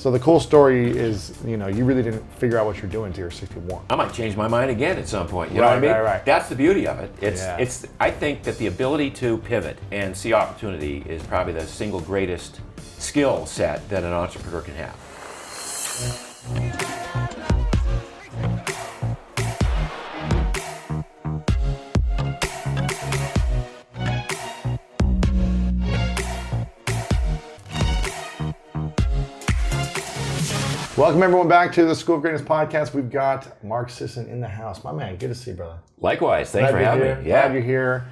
So the cool story is, you really didn't figure out what you're doing until you're 61. I might change my mind again at some point. You know what I mean? Right. That's the beauty of it. I think that the ability to pivot and see opportunity is probably the single greatest skill set that an entrepreneur can have. Welcome everyone back to the School of Greatness podcast. We've got Mark Sisson in the house. My man, good to see you, brother. Likewise, thanks for having me. Glad you're here.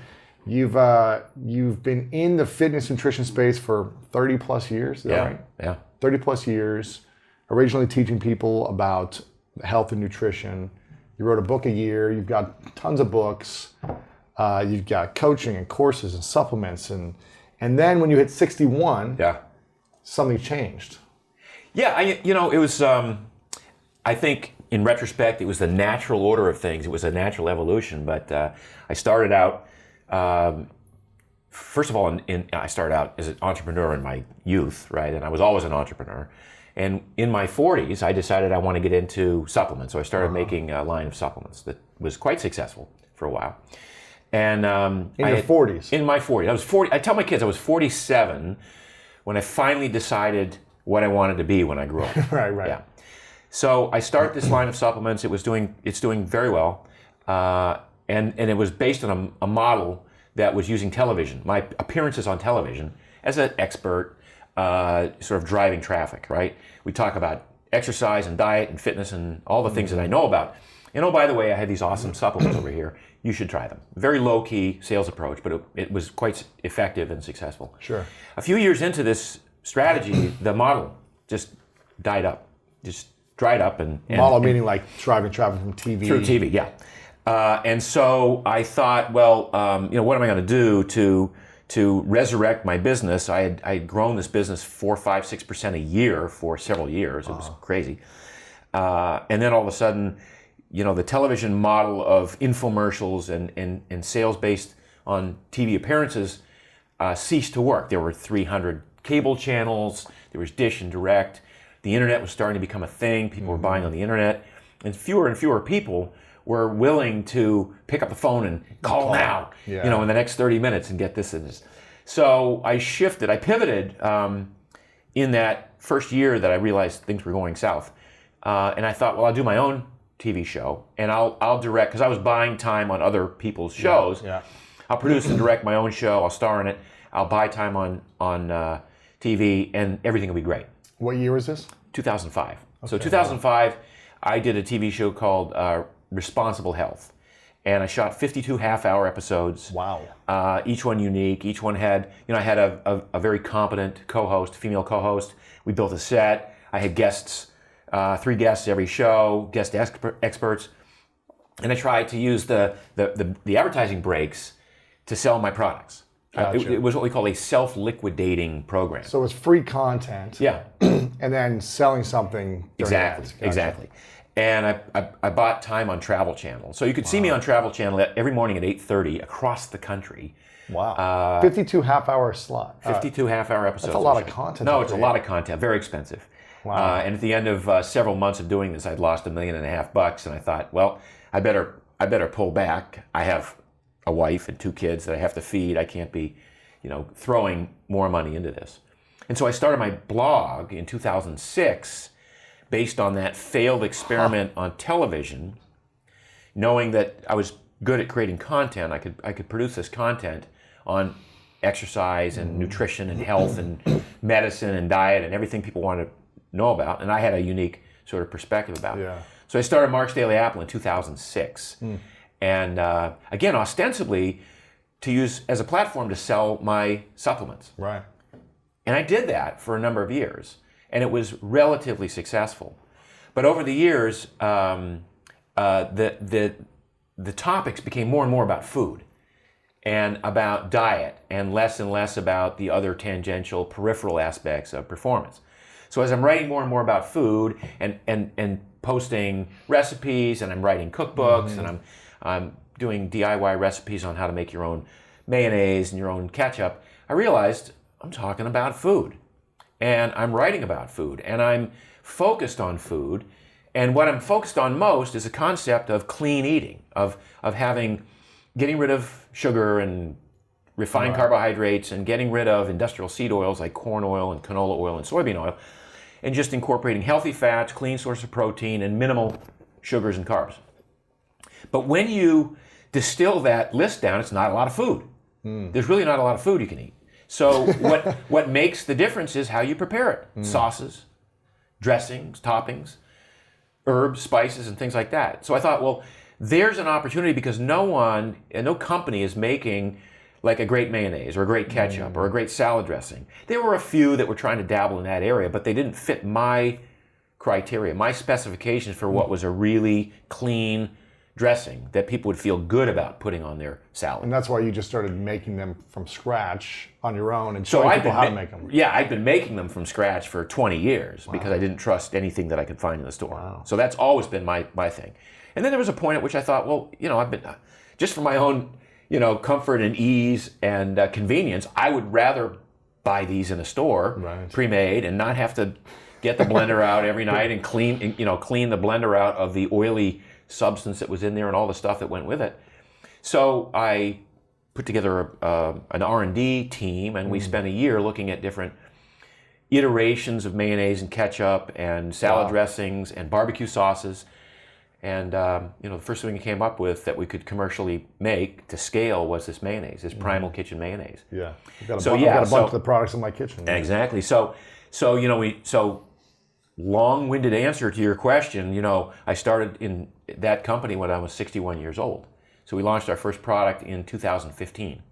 You've been in the fitness nutrition space for 30 plus years, is that right? Yeah. 30 plus years, originally teaching people about health and nutrition. You wrote a book a year, you've got tons of books, you've got coaching and courses and supplements, and then when you hit 61, something changed. Yeah, it was, I think in retrospect, it was the natural order of things. It was a natural evolution, but I started out, first of all, I started out as an entrepreneur in my youth, right? And I was always an entrepreneur. And in my 40s, I decided I want to get into supplements. So I started making a line of supplements that was quite successful for a while. And in your 40s? In my 40s. I was 40. I tell my kids I was 47 when I finally decided what I wanted to be when I grew up. Right. Yeah. So I started this line of supplements. It's doing very well, and it was based on a model that was using television. My appearances on television as an expert, sort of driving traffic. Right. We talk about exercise and diet and fitness and all the things that I know about. And oh, by the way, I had these awesome supplements over here. You should try them. Very low-key sales approach, but it was quite effective and successful. Sure. A few years into this strategy, the model just dried up, and model meaning like driving traffic from TV. Through TV, yeah. And so I thought, well, what am I going to do to resurrect my business? I had grown this business 4%, 5%, 6% a year for several years. It was crazy. And then all of a sudden, the television model of infomercials and sales based on TV appearances ceased to work. There were 300 cable channels, there was Dish and Direct. The internet was starting to become a thing. People were buying on the internet. And fewer people were willing to pick up the phone and call now, in the next 30 minutes and get this and this. So I pivoted in that first year that I realized things were going south. And I thought, well, I'll do my own TV show and I'll direct, because I was buying time on other people's shows. Yeah. I'll produce and direct my own show. I'll star in it. I'll buy time on TV, and everything will be great. What year was this? 2005. Okay, so 2005, I did a TV show called Responsible Health, and I shot 52 half-hour episodes. Wow. Each one unique. Each one had, I had a very competent co-host, female co-host. We built a set. I had guests, 3 guests every show, guest experts, and I tried to use the advertising breaks to sell my products. Gotcha. It was what we call a self-liquidating program. So it was free content. Yeah. And then selling something. Exactly. Gotcha. Exactly. And I bought time on Travel Channel. So you could see me on Travel Channel every morning at 8:30 across the country. Wow. 52 half-hour slot. 52 half-hour episodes. That's a lot of content. No, it's a lot of content. Very expensive. Wow. And at the end of several months of doing this, I'd lost $1.5 million, and I thought, well, I better pull back. I have a wife and 2 kids that I have to feed. I can't be, throwing more money into this. And so I started my blog in 2006 based on that failed experiment on television, knowing that I was good at creating content. I could produce this content on exercise and nutrition and health and medicine and diet and everything people want to know about. And I had a unique sort of perspective about it. Yeah. So I started Mark's Daily Apple in 2006. And again, ostensibly, to use as a platform to sell my supplements. Right. And I did that for a number of years, and it was relatively successful. But over the years, the topics became more and more about food and about diet, and less about the other tangential, peripheral aspects of performance. So as I'm writing more and more about food and posting recipes, and I'm writing cookbooks, and I'm doing DIY recipes on how to make your own mayonnaise and your own ketchup, I realized I'm talking about food. and I'm writing about food, and I'm focused on food. And what I'm focused on most is the concept of clean eating, of getting rid of sugar and refined carbohydrates, and getting rid of industrial seed oils like corn oil and canola oil and soybean oil, and just incorporating healthy fats, clean source of protein, and minimal sugars and carbs. But when you distill that list down, it's not a lot of food. There's really not a lot of food you can eat. So what makes the difference is how you prepare it. Sauces, dressings, toppings, herbs, spices, and things like that. So I thought, well, there's an opportunity, because no company is making like a great mayonnaise or a great ketchup or a great salad dressing. There were a few that were trying to dabble in that area, but they didn't fit my criteria, my specifications for what was a really clean dressing that people would feel good about putting on their salad. And that's why you just started making them from scratch on your own and showing people how to make them. Yeah, I've been making them from scratch for 20 years because I didn't trust anything that I could find in the store. Wow. So that's always been my thing. And then there was a point at which I thought, well, I've been, just for my own, comfort and ease and convenience, I would rather buy these in a store, pre-made, and not have to get the blender out every night and clean the blender out of the oily substance that was in there and all the stuff that went with it. So I put together an R&D team, and we spent a year looking at different iterations of mayonnaise and ketchup and salad dressings and barbecue sauces. And the first thing we came up with that we could commercially make to scale was this mayonnaise, this Primal Kitchen mayonnaise. Yeah, I've got a bunch of the products in my kitchen. Exactly. So long-winded answer to your question, I started in that company when I was 61 years old. So we launched our first product in 2015,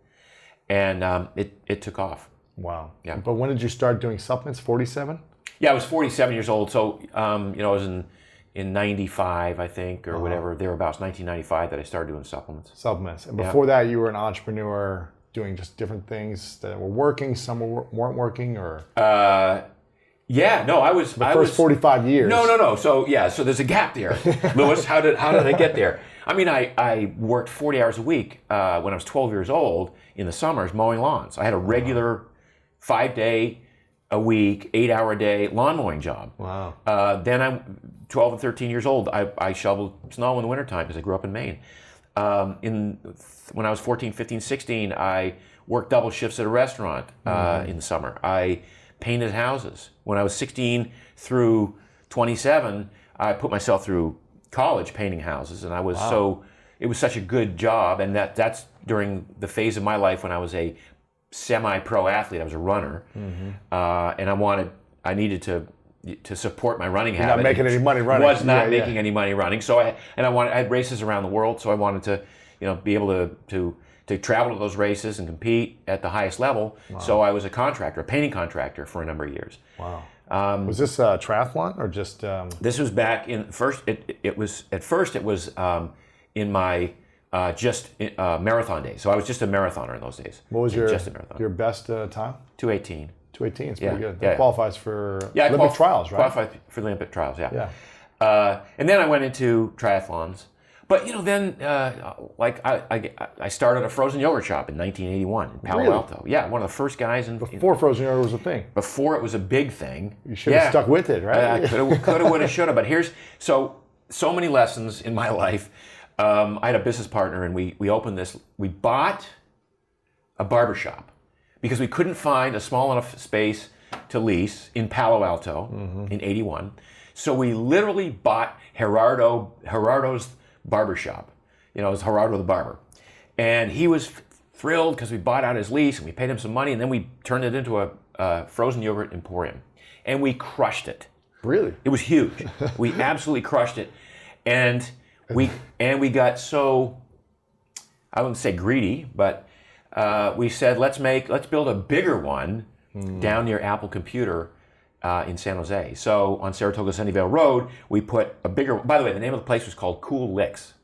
and it took off. Wow. Yeah. But when did you start doing supplements? 47? Yeah, I was 47 years old. So I was in 95, I think, or whatever, thereabouts, 1995, that I started doing supplements. Supplements. And before that, you were an entrepreneur doing just different things that were working, some weren't working, or? Yeah, no, I was... The first 45 years. No. So there's a gap there. Lewis, how did I get there? I mean, I worked 40 hours a week when I was 12 years old in the summers mowing lawns. I had a regular 5-day-a-week, 8-hour-a-day lawn mowing job. Wow. Then I'm 12 and 13 years old. I shoveled snow in the wintertime because I grew up in Maine. When I was 14, 15, 16, I worked double shifts at a restaurant in the summer. I painted houses. When I was 16 through 27, I put myself through college painting houses, and I was it was such a good job, and that's during the phase of my life when I was a semi-pro athlete. I was a runner, and I needed to support my running habit. Not making any money running. Was not making any money running. So I had races around the world, so I wanted to be able to travel to those races and compete at the highest level. Wow. So I was a painting contractor for a number of years. Wow. Was this a triathlon or just? This was back in first. It was in my marathon days. So I was just a marathoner in those days. What was your best time? 2:18. 2:18 is pretty good. That qualifies for Olympic trials, right? Qualified for the Olympic trials. Yeah. And then I went into triathlons. But then I started a frozen yogurt shop in 1981 in Palo Alto. Yeah, one of the first guys before frozen yogurt was a thing. Before it was a big thing. You should have stuck with it, right? I could have, would have, should have. But here's so many lessons in my life. I had a business partner, and we opened this. We bought a barbershop because we couldn't find a small enough space to lease in Palo Alto in '81. So we literally bought Gerardo's barbershop. It was Gerardo the barber. And he was thrilled because we bought out his lease and we paid him some money, and then we turned it into a frozen yogurt emporium. And we crushed it. Really? It was huge. We absolutely crushed it. And we got so, I wouldn't say greedy, but we said, let's build a bigger one down near Apple Computer in San Jose. So on Saratoga Sunnyvale Road, we put a bigger. By the way, the name of the place was called Cool Licks.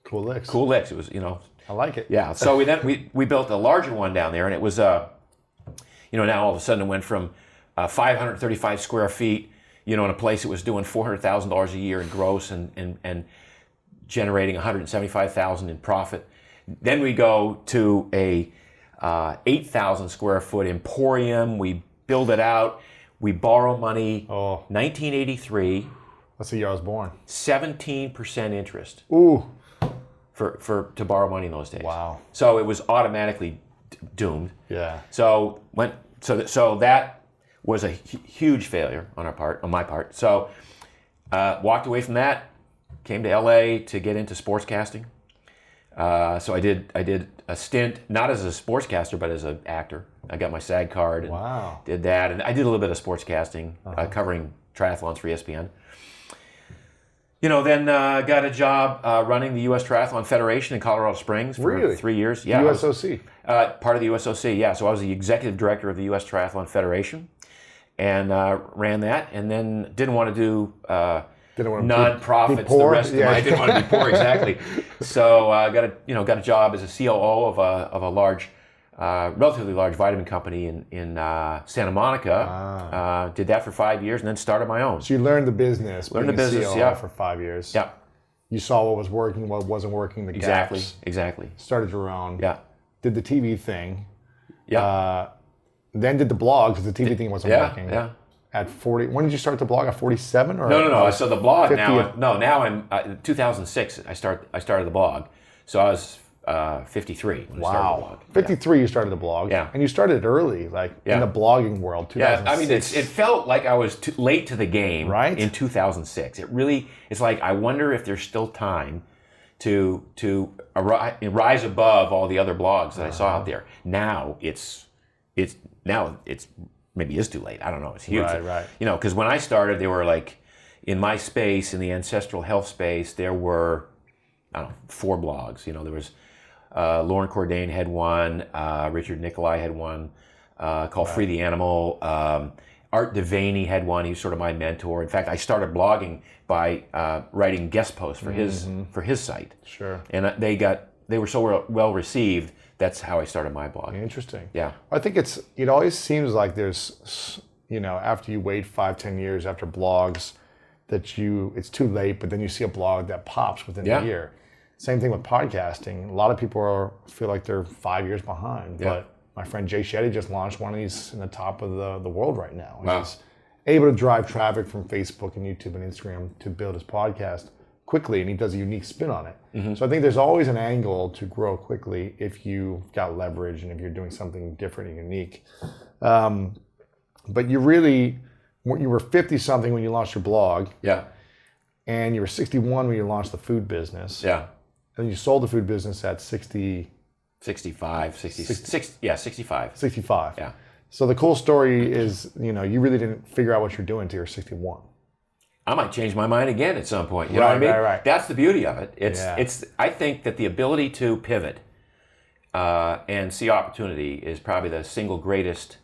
Cool Licks. Cool Licks. It was, I like it. Yeah. So we built a larger one down there, and it was now all of a sudden it went from 535 square feet, in a place that was doing $400,000 a year in gross and generating $175,000 in profit. Then we go to a 8,000 square foot emporium. We build it out. We borrow money. Oh. 1983. That's the year I was born. 17% interest. Ooh. To borrow money in those days. Wow. So it was automatically doomed. Yeah. So that was a huge failure on my part. So walked away from that, came to LA to get into sportscasting. So I did a stint, not as a sportscaster, but as an actor. I got my SAG card and Wow. did that. And I did a little bit of sportscasting, covering triathlons for ESPN. Then got a job running the U.S. Triathlon Federation in Colorado Springs for 3 years. Yeah, USOC. Part of the USOC, yeah. So I was the executive director of the U.S. Triathlon Federation and ran that, and then didn't want to do nonprofits the rest of I didn't want to be poor, exactly. So got a job as a COO of a large, relatively large vitamin company in Santa Monica. Did that for 5 years and then started my own. So you learned the business. Learned the business, COO yeah. For 5 years. Yeah. You saw what was working, what wasn't working, the gaps. Exactly. Started your own. Yeah. Did the TV thing. Yeah. Then did the blog because the TV thing wasn't working. Yeah. At 40, when did you start the blog? At 47 or No. So the blog 50? now I'm 2006. I started the blog, so I was 53 when I started the blog. 53, you started the blog. Yeah. And you started early, in the blogging world. 2006. Yeah, I mean, it felt like I was late to the game. Right. In 2006. It's like I wonder if there's still time to rise above all the other blogs that I saw out there. Now it's maybe is too late. I don't know. It's huge. Right. Because when I started, there were in my space, in the ancestral health space, there were, 4 blogs. There was Lauren Cordain had one, Richard Nicolai had one called Free the Animal. Art Devaney had one. He was sort of my mentor. In fact, I started blogging by writing guest posts for his site. Sure. And they were so well received. That's how I started my blog. Interesting. Yeah. I think it always seems like there's, after you wait 5-10 years after blogs, it's too late, but then you see a blog that pops within a year. Same thing with podcasting. A lot of people feel like they're 5 years behind, but my friend Jay Shetty just launched one, and he's in the top of the world right now. Wow. He's able to drive traffic from Facebook and YouTube and Instagram to build his podcast quickly, and he does a unique spin on it. Mm-hmm. So I think there's always an angle to grow quickly if you've got leverage and if you're doing something different and unique. But you were 50-something when you launched your blog. Yeah. And you were 61 when you launched the food business. Yeah. And you sold the food business at 65. 65. Yeah. So the cool story is, you really didn't figure out what you're doing until you're 61. I might change my mind again at some point. You know what I mean? Right. That's the beauty of it. I think that the ability to pivot and see opportunity is probably the single greatest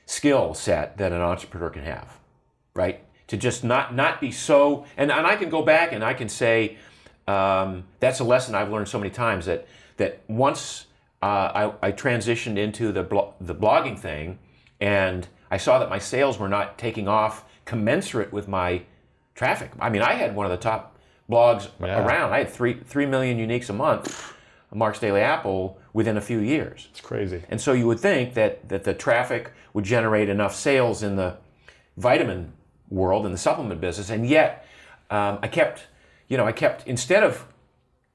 skill set that an entrepreneur can have, right? To just not be so, and I can go back and I can say, that's a lesson I've learned so many times that once I transitioned into the blogging thing, and I saw that my sales were not taking off commensurate with my traffic. I mean, I had one of the top blogs around. I had 3 million uniques a month, Mark's Daily Apple, within a few years. It's crazy. And so you would think that the traffic would generate enough sales in the vitamin world, in the supplement business, and yet I kept, instead of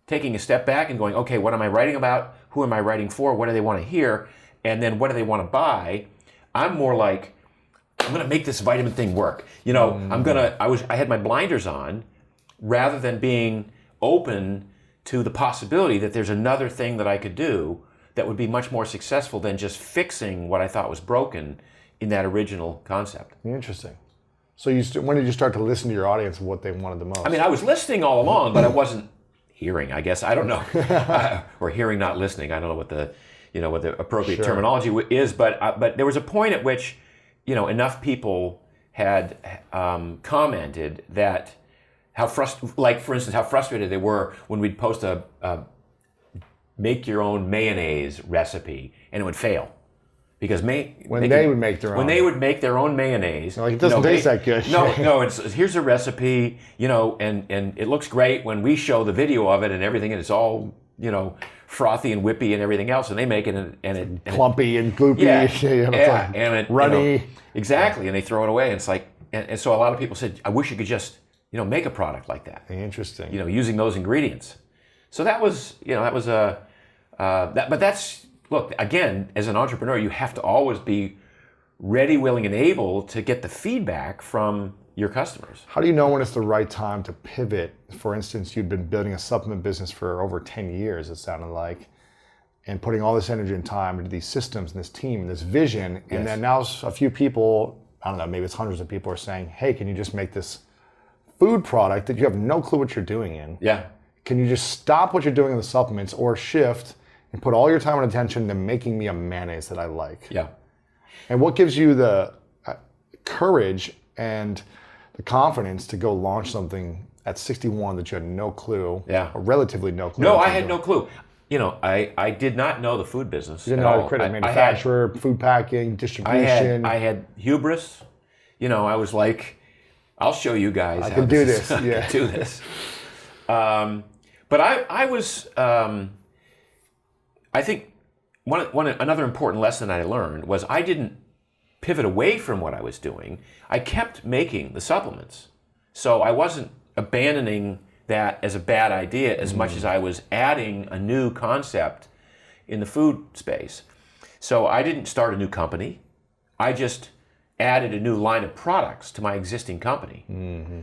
taking a step back and going, okay, what am I writing about? Who am I writing for? What do they want to hear? And then what do they want to buy? I'm more like, I'm going to make this vitamin thing work. I had my blinders on rather than being open to the possibility that there's another thing that I could do that would be much more successful than just fixing what I thought was broken in that original concept. Interesting. So when did you start to listen to your audience and what they wanted the most? I mean, I was listening all along, but I wasn't hearing, I guess. I don't know. Or hearing, not listening. I don't know what the appropriate terminology is, but there was a point at which enough people had commented that for instance, how frustrated they were when we'd post a make your own mayonnaise recipe and it would fail. Because they would make their own mayonnaise. It doesn't taste that good. No, it's here's a recipe, and it looks great when we show the video of it and everything, and it's all frothy and whippy and everything else, and they make it and Clumpy and gloopy. And it runny. Exactly, and they throw it away. And it's like, and so a lot of people said, I wish you could just make a product like that. Interesting. Using those ingredients. So that was but that's, look, again, as an entrepreneur, you have to always be ready, willing, and able to get the feedback from your customers. How do you know when it's the right time to pivot? For instance, you'd been building a supplement business for over 10 years, it sounded like, and putting all this energy and time into these systems and this team and this vision. And then now a few people, I don't know, maybe it's hundreds of people are saying, hey, can you just make this food product that you have no clue what you're doing in? Yeah. Can you just stop what you're doing in the supplements or shift and put all your time and attention into making me a mayonnaise that I like? Yeah. And what gives you the courage and the confidence to go launch something at 61 that you had no clue, or relatively no clue? No, I had no clue. I did not know the food business. You didn't know how to create a manufacturer, food packing, distribution. I had hubris. I was like, I'll show you guys I how can do this. I can do this. But I was, I think another important lesson I learned was I didn't pivot away from what I was doing. I kept making the supplements. So I wasn't abandoning that as a bad idea as much as I was adding a new concept in the food space. So I didn't start a new company. I just added a new line of products to my existing company.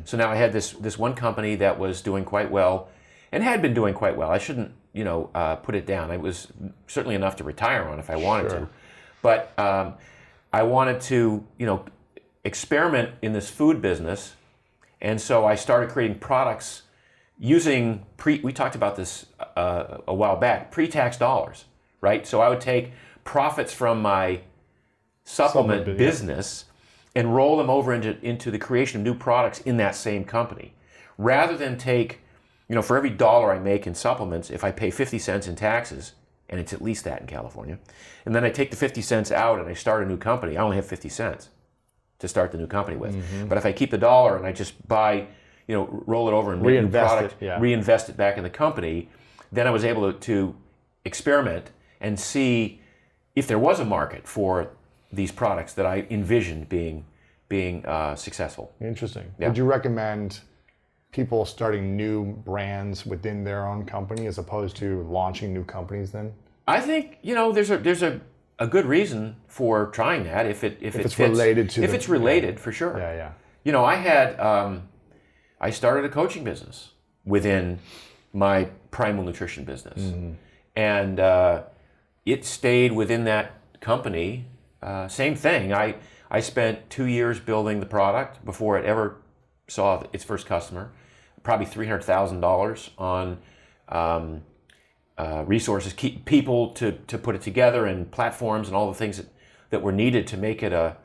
So now I had this one company that was doing quite well and had been doing quite well. I shouldn't, put it down. It was certainly enough to retire on if I wanted to. But I wanted to, experiment in this food business. And so I started creating products using, we talked about this a while back, pre-tax dollars, right? So I would take profits from my supplement business and roll them over into the creation of new products in that same company. Rather than take, for every dollar I make in supplements, if I pay 50 cents in taxes, and it's at least that in California, and then I take the 50 cents out and I start a new company, I only have 50 cents to start the new company with. But if I keep the dollar and I just buy, roll it over and make a new product, reinvest it back in the company, then I was able to experiment and see if there was a market for these products that I envisioned being successful. Interesting. Yeah. Would you recommend people starting new brands within their own company as opposed to launching new companies then? I think, there's a good reason for trying that if it's fits, related to if it's related, for sure. Yeah. I started a coaching business within my Primal Nutrition business. And it stayed within that company. Same thing. I spent 2 years building the product before it ever saw its first customer. Probably $300,000 on resources, people to put it together, and platforms and all the things that were needed to make it a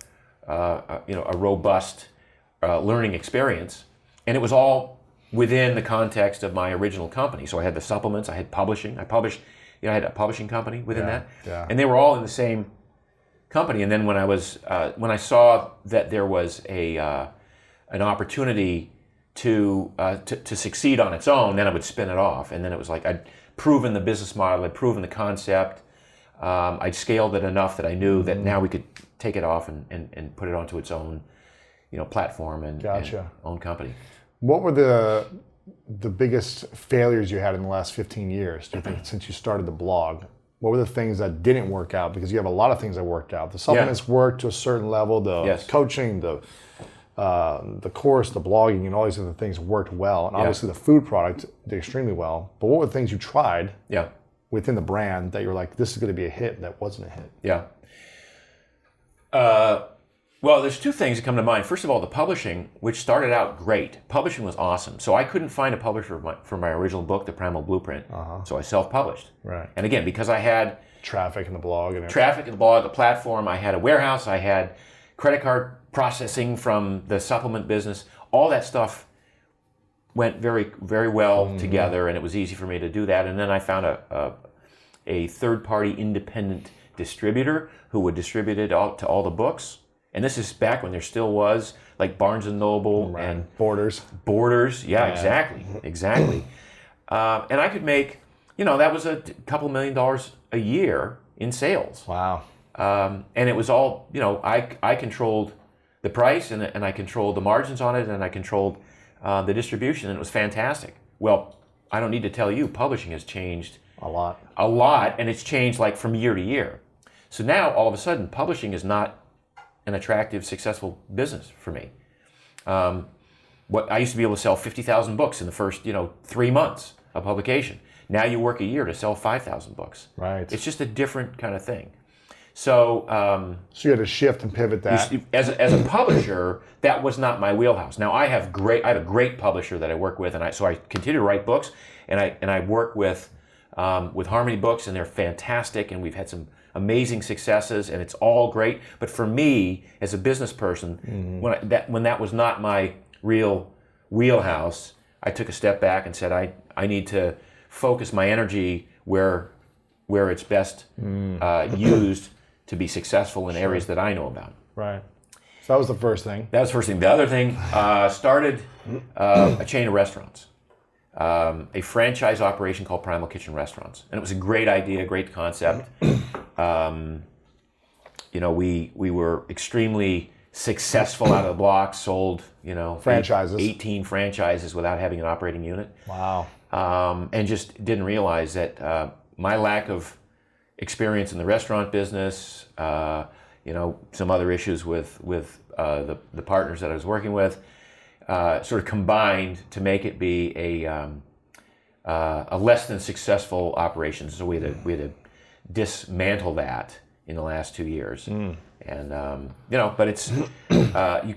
robust learning experience. And it was all within the context of my original company. So I had the supplements, I had publishing. I had a publishing company within that, and they were all in the same company. And then when I saw that there was an opportunity to succeed on its own, then I would spin it off. And then it was like I'd proven the business model, I'd proven the concept, I'd scaled it enough that I knew that now we could take it off and put it onto its own, platform and own company. What were the biggest failures you had in the last 15 years, do you think, since you started the blog? What were the things that didn't work out? Because you have a lot of things that worked out. The supplements worked to a certain level, the coaching, the course, the blogging, and all these other things worked well. And obviously the food product did extremely well. But what were the things you tried within the brand that you were like, this is going to be a hit, that wasn't a hit? Yeah. Well, there's two things that come to mind. First of all, the publishing, which started out great. Publishing was awesome. So I couldn't find a publisher for my original book, The Primal Blueprint. So I self-published. Right. And again, because I had traffic in the blog, the platform, I had a warehouse, I had credit card processing from the supplement business, all that stuff went very, very well together, and it was easy for me to do that. And then I found a third-party independent distributor who would distribute it to all the books. And this is back when there still was like Barnes & Noble and Borders. Exactly. And I could make that was a couple $1 million a year in sales. Wow. And it was all, I controlled the price and I controlled the margins on it and I controlled the distribution, and it was fantastic. Well, I don't need to tell you, publishing has changed A lot. and it's changed like from year to year. So now all of a sudden, publishing is not an attractive, successful business for me. What I used to be able to sell 50,000 books in the first, 3 months of publication. Now you work a year to sell 5,000 books. Right. It's just a different kind of thing. So, So you had to shift and pivot that. as a publisher, that was not my wheelhouse. Now I have a great publisher that I work with, and I continue to write books, and I work with Harmony Books, and they're fantastic, and we've had some amazing successes, and it's all great. But for me, as a business person, when that was not my real wheelhouse, I took a step back and said I need to focus my energy where it's best used to be successful in areas that I know about. Right. So that was the first thing. That was the first thing. The other thing, started a chain of restaurants, a franchise operation called Primal Kitchen Restaurants, and it was a great idea, great concept. We were extremely successful out of the block, sold Franchises. 18 franchises without having an operating unit. Wow. And just didn't realize that my lack of experience in the restaurant business, some other issues with the partners that I was working with, sort of combined to make it be a less than successful operation. So we had to dismantle that in the last 2 years. And but it's you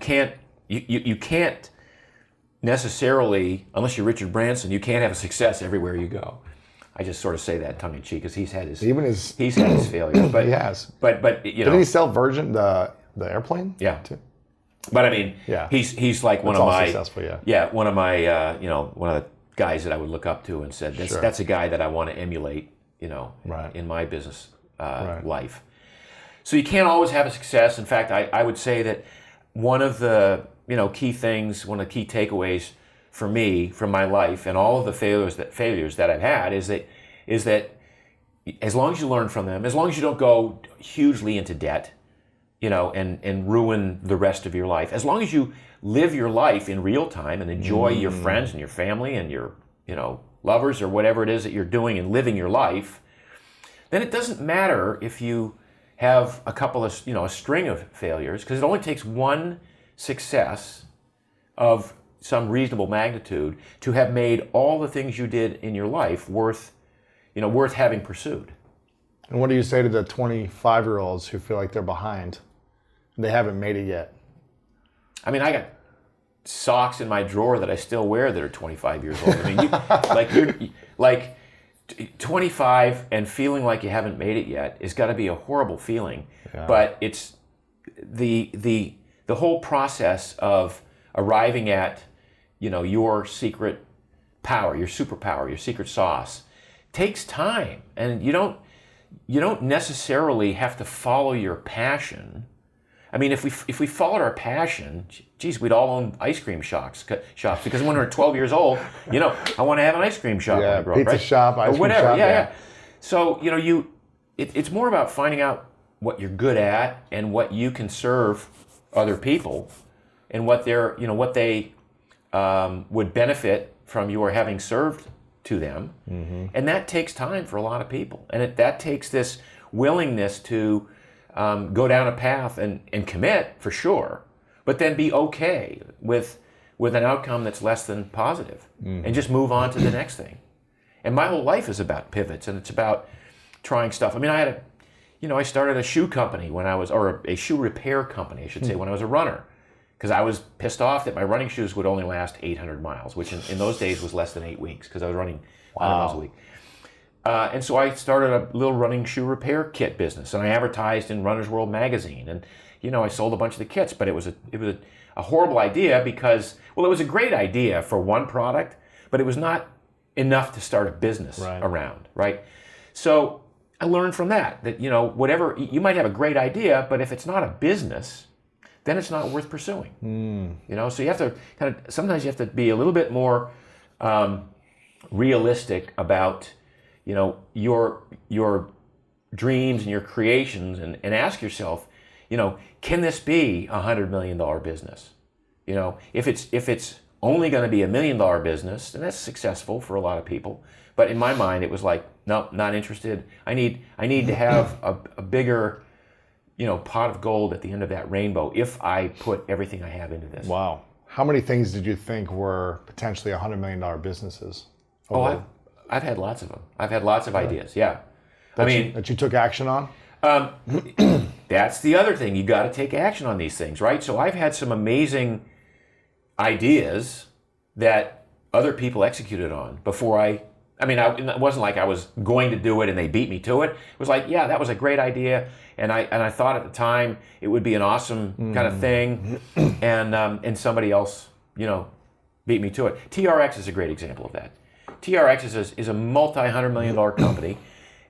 can't necessarily, unless you're Richard Branson, you can't have a success everywhere you go. I just sort of say that tongue in cheek because he's had his failures. But he has. But Didn't he sell Virgin the airplane? Yeah. Too? But I mean, Yeah. he's like one It's of all my successful, yeah. one of my one of the guys that I would look up to and said Sure. that's a guy that I want to emulate, Right. in my business Right. life. So you can't always have a success. In fact, I would say that one of the key things, one of the key takeaways for me from my life and all of the failures that I've had is that as long as you learn from them, as long as you don't go hugely into debt, and ruin the rest of your life, as long as you live your life in real time and enjoy your friends and your family and your lovers or whatever it is that you're doing and living your life, then it doesn't matter if you have a couple of a string of failures, because it only takes one success of some reasonable magnitude to have made all the things you did in your life worth having pursued. And what do you say to the 25-year-olds who feel like they're behind? They haven't made it yet. I mean, I got socks in my drawer that I still wear that are 25 years old. I mean, you're 25 and feeling like you haven't made it yet has got to be a horrible feeling. Yeah. But it's the whole process of arriving at your secret power, your superpower, your secret sauce takes time, and you don't necessarily have to follow your passion. I mean, if we followed our passion, geez, we'd all own ice cream shops because when we're 12 years old, I want to have an ice cream shop when I grow up, pizza right? shop, ice or cream whatever. shop. Yeah. So it's more about finding out what you're good at and what you can serve other people, and what they would benefit from your having served to them, and that takes time for a lot of people, and that takes this willingness to go down a path and commit for sure, but then be okay with an outcome that's less than positive, and just move on to the next thing. And my whole life is about pivots, and it's about trying stuff. I mean, I started a shoe company or a shoe repair company, I should say, when I was a runner, because I was pissed off that my running shoes would only last 800 miles, which in those days was less than 8 weeks, because I was running 100 miles a week. And so I started a little running shoe repair kit business, and I advertised in Runner's World magazine, and I sold a bunch of the kits. But it was a horrible idea because, well, it was a great idea for one product, but it was not enough to start a business around, right? So I learned from that whatever, you might have a great idea, but if it's not a business, then it's not worth pursuing. So you have to sometimes you have to be a little bit more realistic about your dreams and your creations, and ask yourself, can this be $100 million business? If it's only going to be $1 million business, then that's successful for a lot of people. But in my mind, it was like, no, not interested. I need to have a bigger, pot of gold at the end of that rainbow if I put everything I have into this. Wow. How many things did you think were potentially $100 million businesses? Oh, I've had lots of them. I've had lots of ideas. Yeah. That you took action on? That's the other thing. You got to take action on these things, right? So I've had some amazing ideas that other people executed on before it wasn't like I was going to do it and they beat me to it. It was like, yeah, that was a great idea, and I thought at the time it would be an awesome kind of thing, and somebody else, beat me to it. TRX is a great example of that. TRX is a multi-$100 million company,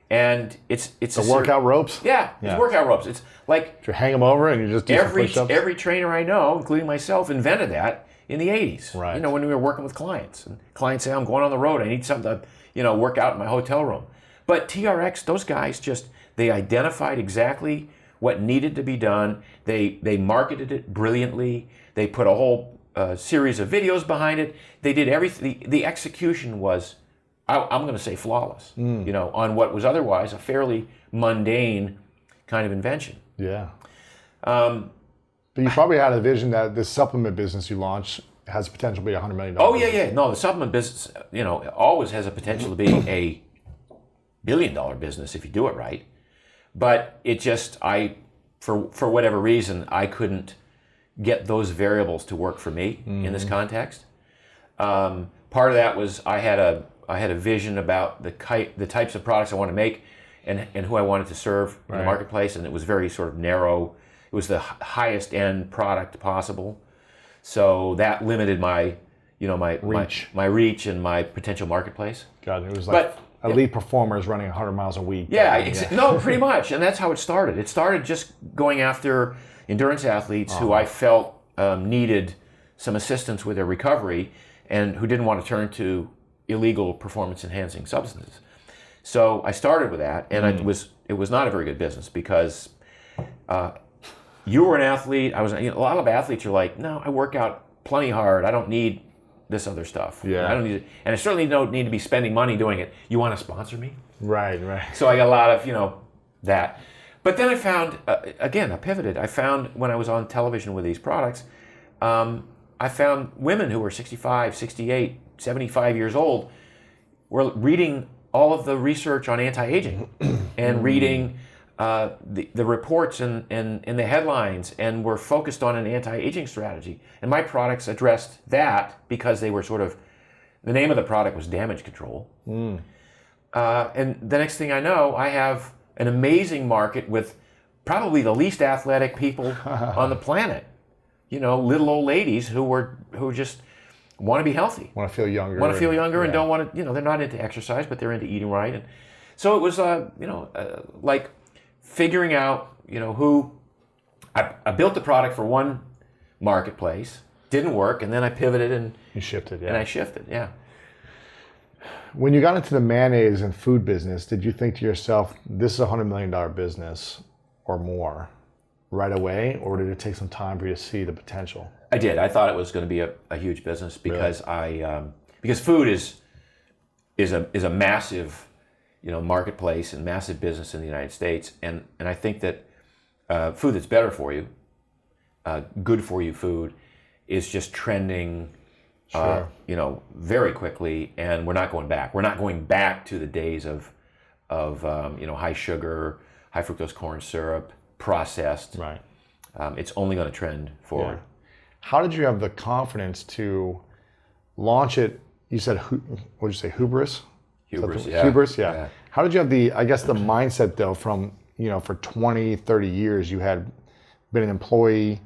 and it's the workout ropes. Yeah, it's workout ropes. It's like you hang them over and you just do some push-ups. Every trainer I know, including myself, invented that in the 80s. Right. When we were working with clients, and clients say, I'm going on the road, I need something to work out in my hotel room. But TRX, those guys they identified exactly what needed to be done. They marketed it brilliantly. They put a whole series of videos behind it. They did everything. The execution was, I'm going to say, flawless, on what was otherwise a fairly mundane kind of invention. Yeah. But you probably had a vision that this supplement business you launched has potential to be $100 million. Oh, yeah. No, the supplement business, always has a potential to be a billion-dollar business if you do it right. But it just, for whatever reason, I couldn't get those variables to work for me in this context. Part of that was I had a vision about the types of products I want to make and who I wanted to serve in the marketplace, and it was very sort of narrow. It was the highest end product possible, so that limited my reach and my potential marketplace. God, it was like elite performers running 100 miles a week. No, pretty much, and that's how it started. It started just going after endurance athletes who I felt needed some assistance with their recovery and who didn't want to turn to illegal performance-enhancing substances. So I started with that, and it was not a very good business because you were an athlete. I was. A lot of athletes are like, no, I work out plenty hard. I don't need this other stuff. Yeah. I don't need it, and I certainly don't need to be spending money doing it. You want to sponsor me? Right. So I got a lot of that. But then I found again, I pivoted. I found when I was on television with these products, I found women who were 65, 68, 75 years old were reading all of the research on anti-aging and reading the reports and the headlines, and were focused on an anti-aging strategy. And my products addressed that because they were sort of, the name of the product was damage control. And the next thing I know, I have an amazing market with probably the least athletic people on the planet. Little old ladies who just want to be healthy. Want to feel younger. And don't want to, they're not into exercise, but they're into eating right. And so it was, like figuring out, who, I built the product for one marketplace, didn't work, and then I pivoted and you shifted, and I shifted, yeah. When you got into the mayonnaise and food business, did you think to yourself, this is a $100 million business or more right away, or did it take some time for you to see the potential? I did. I thought it was going to be a huge business because because food is a massive, marketplace and massive business in the United States, and I think that food that's better for you, good for you food, is just trending, very quickly, and we're not going back. We're not going back to the days of high sugar, high fructose corn syrup, processed. Right. It's only going to trend forward. Yeah. How did you have the confidence to launch it? You said, what did you say, hubris? Hubris, Hubris, yeah. How did you have the mindset though from, for 20, 30 years, you had been an employee,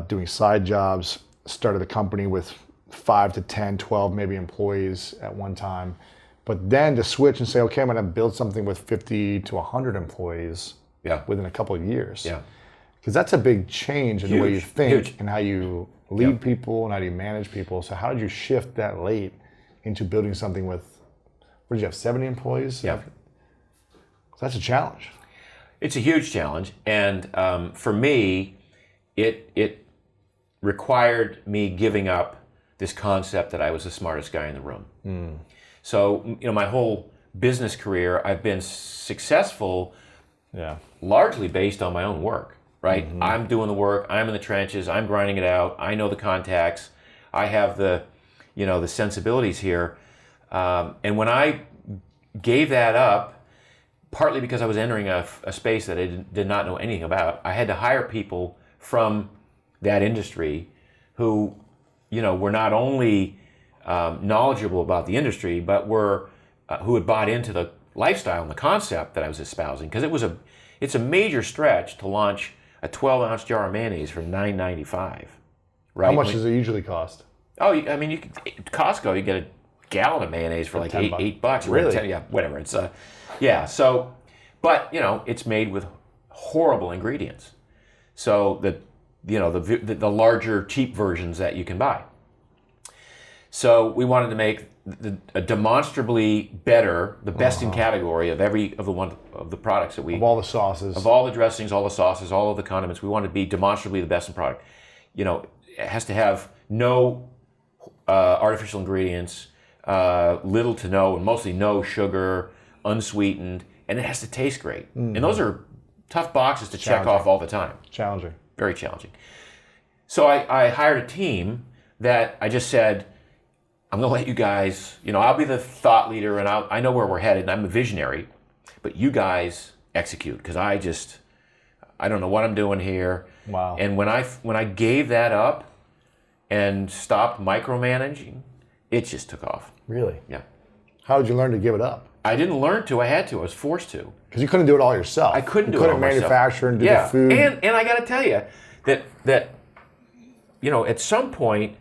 doing side jobs, started a company with 5 to 10, 12 maybe employees at one time, but then to switch and say, okay, I'm going to build something with 50 to 100 employees within a couple of years. Yeah. Because that's a big change in the way you think and how you lead people and how you manage people. So how did you shift that late into building something with what did you have, 70 employees? Yeah. So that's a challenge. It's a huge challenge, and for me, it required me giving up this concept that I was the smartest guy in the room. So, my whole business career, I've been successful largely based on my own work, right? I'm doing the work, I'm in the trenches, I'm grinding it out, I know the contacts, I have the sensibilities here. And when I gave that up, partly because I was entering a space that I did not know anything about, I had to hire people from that industry who, were not only knowledgeable about the industry, but who had bought into the lifestyle and the concept that I was espousing. Because it's a major stretch to launch a 12-ounce jar of mayonnaise for $9.95. Right? How much does it usually cost? Oh, I mean, Costco, you get a gallon of mayonnaise for like $8. Really? 10, yeah, whatever. It's yeah. So, but it's made with horrible ingredients. So the larger cheap versions that you can buy. So we wanted to make a demonstrably better, the best in category of every of the products that we of all the sauces, of all the dressings, all the sauces, all of the condiments. We wanted to be demonstrably the best in product. It has to have no artificial ingredients, little to no, and mostly no sugar, unsweetened, and it has to taste great. And those are tough boxes to check off all the time. Challenging. Very challenging. So I hired a team that I just said, I'm going to let you guys, I'll be the thought leader and I know where we're headed and I'm a visionary, but you guys execute because I don't know what I'm doing here. Wow. And when I gave that up and stopped micromanaging, it just took off. Really? Yeah. How did you learn to give it up? I didn't learn to. I had to. I was forced to. Because you couldn't do it all yourself. I couldn't you do it all couldn't myself. manufacture and do the food. And I got to tell you that at some point,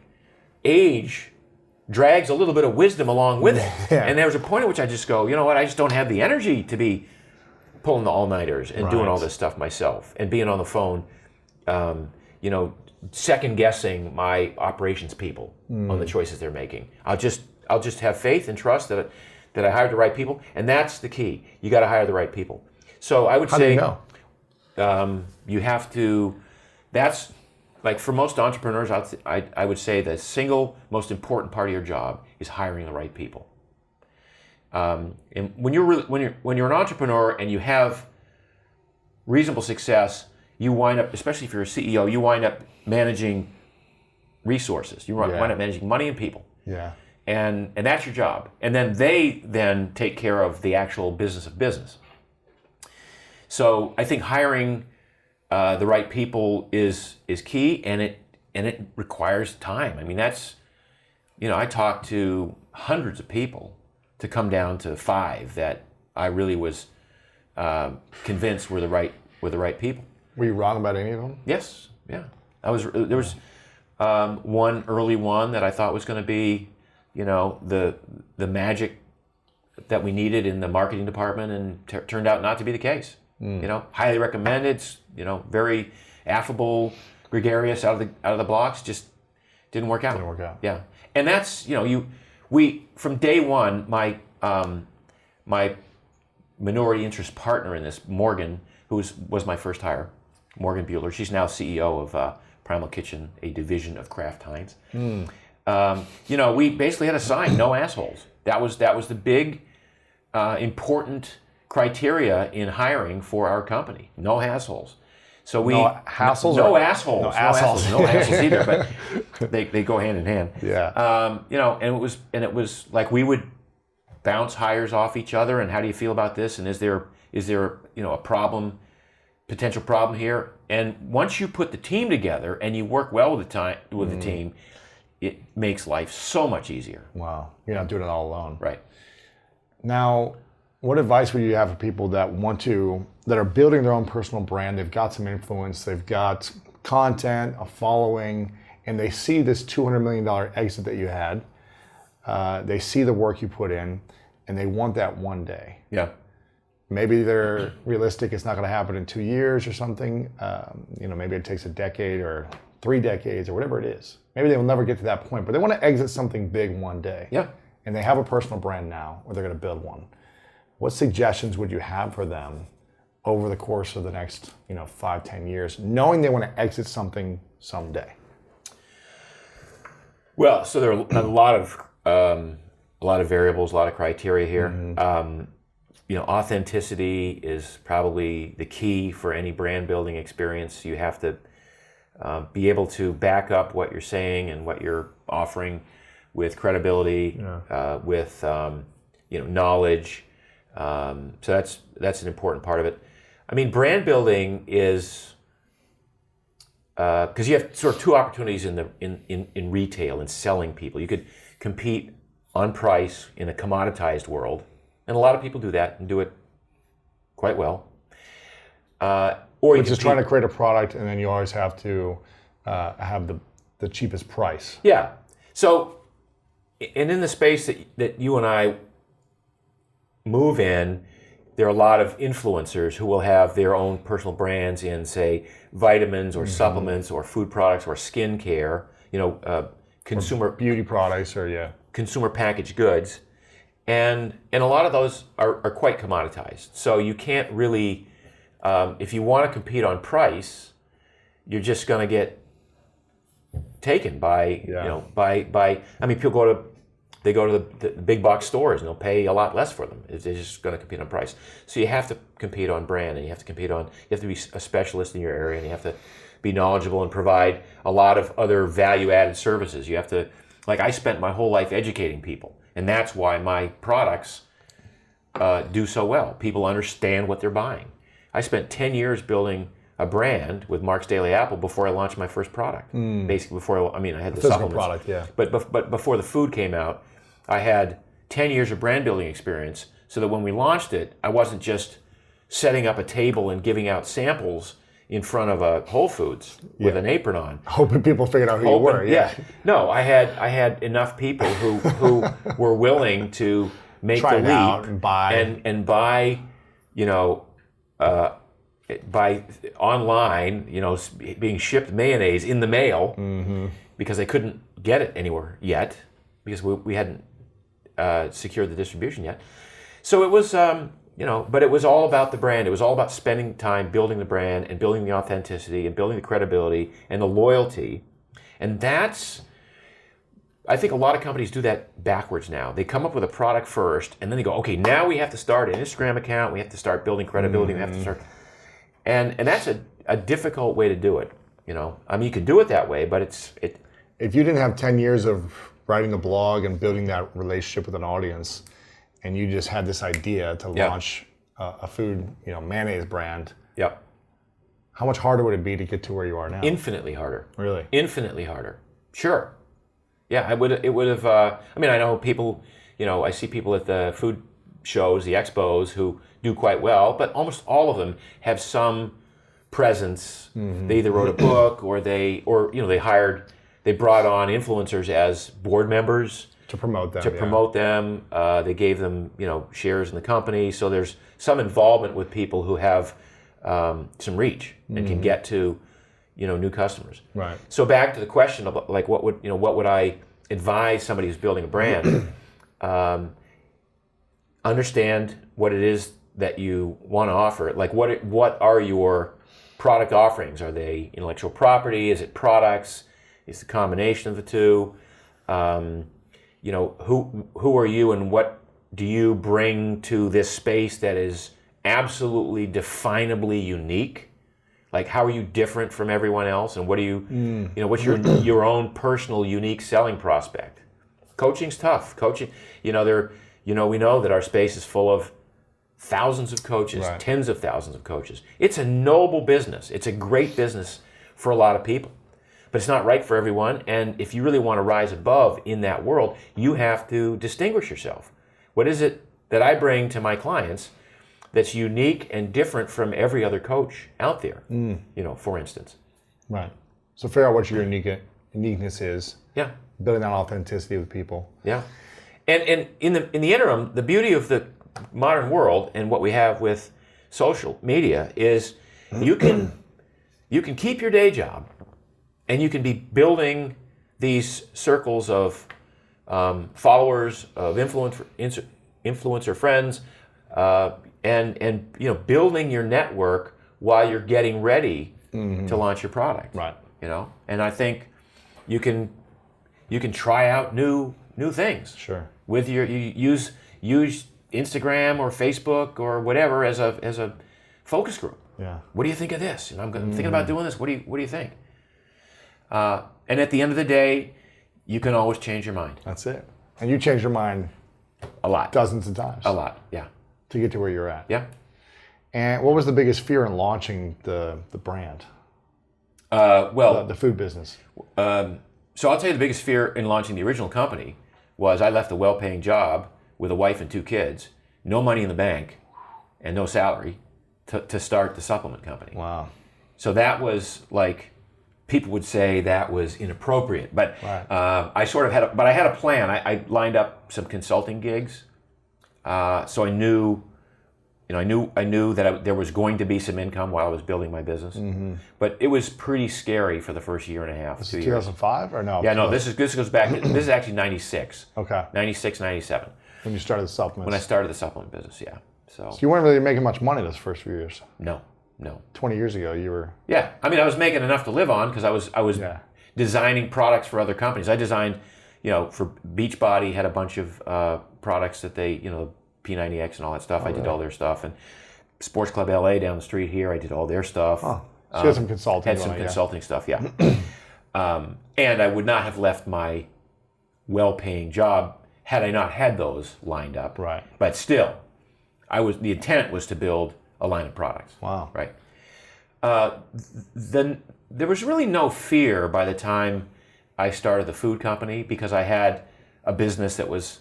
age drags a little bit of wisdom along with it. Yeah. And there was a point at which I just go, you know what? I just don't have the energy to be pulling the all-nighters and doing all this stuff myself and being on the phone, second guessing my operations people on the choices they're making. I'll just have faith and trust that I hired the right people, and that's the key. You got to hire the right people. So I would say, how do you know? You have to. That's like for most entrepreneurs, I would say the single most important part of your job is hiring the right people. And when you're an entrepreneur and you have reasonable success, you wind up, especially if you're a CEO, you wind up managing resources. You wind up managing money and people. Yeah. And that's your job. And then they take care of the actual business of business. So I think hiring the right people is key, and it requires time. I mean, that's, I talked to hundreds of people to come down to 5 that I really was convinced were the right people. Were you wrong about any of them? Yes, yeah. There was one early one that I thought was going to be, the magic that we needed in the marketing department, and turned out not to be the case. Highly recommended. Very affable, gregarious, out of the blocks. Just didn't work out. Yeah, and that's we from day one. My minority interest partner in this, Morgan, who was my first hire, Morgan Bueller. She's now CEO of Primal Kitchen, a division of Kraft Heinz. We basically had a sign, no assholes. That was the big, important criteria in hiring for our company. No assholes. So no hassles. No assholes. No assholes. No assholes either. But they go hand in hand. Yeah. And it was like we would bounce hires off each other. And how do you feel about this? And is there a problem, potential problem here? And once you put the team together and you work well with the team, it makes life so much easier. Wow. You're not doing it all alone. Right. Now, what advice would you have for people that are building their own personal brand? They've got some influence, they've got content, a following, and they see this $200 million exit that you had. They see the work you put in, and they want that one day. Yeah. Maybe they're realistic, it's not going to happen in 2 years or something. Maybe it takes a decade or 3 decades or whatever it is. Maybe they will never get to that point, but they want to exit something big one day. Yeah. and they have a personal brand now, or they're going to build one, what suggestions would you have for them over the course of the next 5-10 years, knowing they want to exit something someday? Well, so there are a lot of variables, a lot of criteria here. Authenticity is probably the key for any brand building experience. You have to be able to back up what you're saying and what you're offering with credibility, with knowledge. So that's an important part of it. I mean, brand building is because you have sort of two opportunities in retail and selling people. You could compete on price in a commoditized world, and a lot of people do that and do it quite well. Or you just trying to create a product, and then you always have to have the cheapest price. Yeah. So, and in the space that you and I move in, there are a lot of influencers who will have their own personal brands in, say, vitamins or supplements or food products or skincare, consumer or beauty products or consumer packaged goods, and a lot of those are quite commoditized. So you can't really, if you want to compete on price, you're just going to get taken by I mean, people go to the big box stores and they'll pay a lot less for them. They're just going to compete on price. So you have to compete on brand, and you have to be a specialist in your area, and you have to be knowledgeable and provide a lot of other value-added services. You have to, like, I spent my whole life educating people, and that's why my products do so well. People understand what they're buying. I spent 10 years building a brand with Mark's Daily Apple before I launched my first product. Basically, I had the physical supplements. Product, yeah. But before the food came out, I had 10 years of brand building experience, so that when we launched it, I wasn't just setting up a table and giving out samples in front of a Whole Foods with an apron on. Hoping people figured out who you were. Yeah. No, I had enough people who were willing to make Try the it leap out and buy. and buy, by online, being shipped mayonnaise in the mail because they couldn't get it anywhere yet because we hadn't secured the distribution yet. So it was, but it was all about the brand. It was all about spending time building the brand and building the authenticity and building the credibility and the loyalty. And I think a lot of companies do that backwards now. They come up with a product first, and then they go, okay, now we have to start an Instagram account. We have to start building credibility. We have to start... And that's a difficult way to do it. I mean, you could do it that way, but If you didn't have 10 years of writing a blog and building that relationship with an audience, and you just had this idea to launch a food, mayonnaise brand, how much harder would it be to get to where you are now? Infinitely harder. Really? Infinitely harder. Sure. Yeah, it would have. I mean, I know people. I see people at the food shows, the expos, who do quite well, but almost all of them have some presence. They either wrote a book, or they brought on influencers as board members to promote them. They gave them shares in the company. So there's some involvement with people who have some reach and can get to new customers. Right. So back to the question of what would I advise somebody who's building a brand? Understand what it is that you want to offer. Like what are your product offerings? Are they intellectual property? Is it products? Is it a combination of the two? Who are you, and what do you bring to this space that is absolutely definably unique? Like, how are you different from everyone else, and what do you, what's your own personal unique selling prospect? Coaching's tough. Coaching, we know that our space is full of thousands of coaches, right. Tens of thousands of coaches. It's a noble business. It's a great business for a lot of people, but it's not right for everyone. And if you really want to rise above in that world, you have to distinguish yourself. What is it that I bring to my clients that's unique and different from every other coach out there, for instance? Right. So figure out what your uniqueness is. Yeah. Building that authenticity with people. Yeah. And in the interim, the beauty of the modern world and what we have with social media is you can keep your day job, and you can be building these circles of followers, of influencer friends, and building your network while you're getting ready to launch your product. Right. And I think you can try out new things. Sure. With you use Instagram or Facebook or whatever as a focus group. Yeah. What do you think of this? I'm thinking about doing this. What do you think? And at the end of the day, you can always change your mind. That's it. And you changed your mind A lot. dozens of times. A lot. Yeah. To get to where you're at. Yeah. And what was the biggest fear in launching the brand? The food business. So I'll tell you the biggest fear in launching the original company was I left a well-paying job with a wife and 2 kids, no money in the bank, and no salary to start the supplement company. Wow. So that was like, people would say that was inappropriate, but Right. I sort of had I had a plan. I lined up some consulting gigs, so I knew that there was going to be some income while I was building my business. Mm-hmm. But it was pretty scary for the first year and a half, This 2 is years. 2005 or no? Yeah, no, this goes back. This is actually 96. Okay. 96, 97. When you started the supplements. When I started the supplement business, yeah. So You weren't really making much money those first few years. no. 20 years ago, you were. Yeah, I mean, I was making enough to live on because I was Yeah. designing products for other companies. I designed, for Beachbody, had a bunch of products that they, P90X and all that stuff. I did all their stuff, and Sports Club LA down the street here, I did all their stuff. Oh, so you had some consulting. Had some consulting stuff, yeah. And I would not have left my well-paying job had I not had those lined up. Right. But still, the intent was to build a line of products. Wow. Right. Then there was really no fear by the time I started the food company because I had a business that was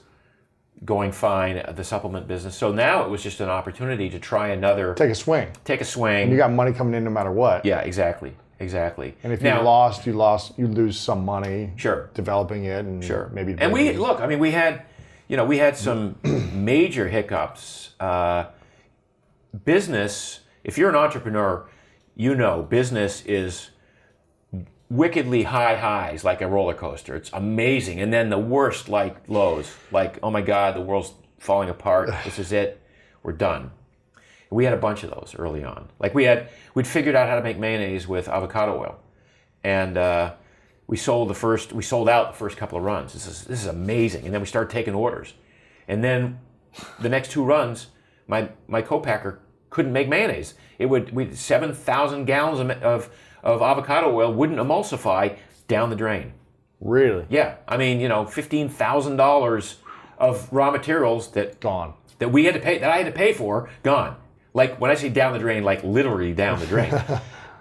going fine, the supplement business. So now it was just an opportunity to try another. Take a swing. Take a swing. And you got money coming in no matter what. Yeah, exactly. And if you you lose some money. Sure. Developing it and maybe. And we had some major hiccups. Business, if you're an entrepreneur, business is wickedly high highs like a roller coaster. It's amazing. And then the worst lows, like, oh my God, the world's falling apart. This is it. We're done. We had a bunch of those early on. Like we'd figured out how to make mayonnaise with avocado oil. And we sold out the first couple of runs. This is amazing. And then we started taking orders. And then the next 2 runs, my co-packer couldn't make mayonnaise. 7,000 gallons of avocado oil wouldn't emulsify down the drain. Really? Yeah. I mean, $15,000 of raw materials Gone. that we had to pay, that I had to pay for, gone. Like when I say down the drain, like literally down the drain.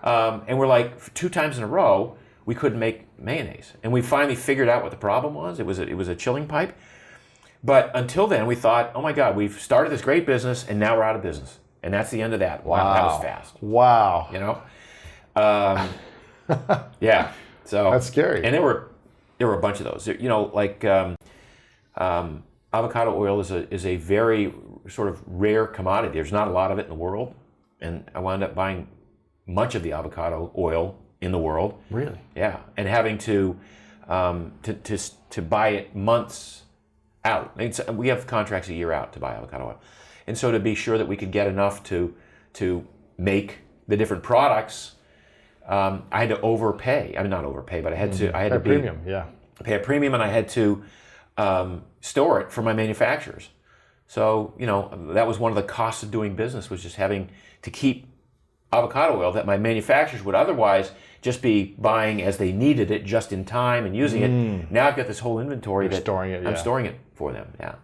And we're like 2 times in a row, we couldn't make mayonnaise. And we finally figured out what the problem was. It was a chilling pipe. But until then, we thought, oh my God, we've started this great business and now we're out of business. And that's the end of that. Wow, that was fast. Wow. Yeah. So that's scary. And there were a bunch of those. Avocado oil is a very sort of rare commodity. There's not a lot of it in the world, and I wound up buying much of the avocado oil in the world. Really? Yeah, and having to buy it months out. We have contracts a year out to buy avocado oil, and so to be sure that we could get enough to make the different products, I had to overpay. I mean, not overpay, but I had to pay premium. Yeah. Pay a premium, and I had to store it for my manufacturers. So that was one of the costs of doing business, was just having to keep avocado oil that my manufacturers would otherwise just be buying as they needed it, just in time and using it. Now I've got this whole inventory I'm storing it for them. Yeah.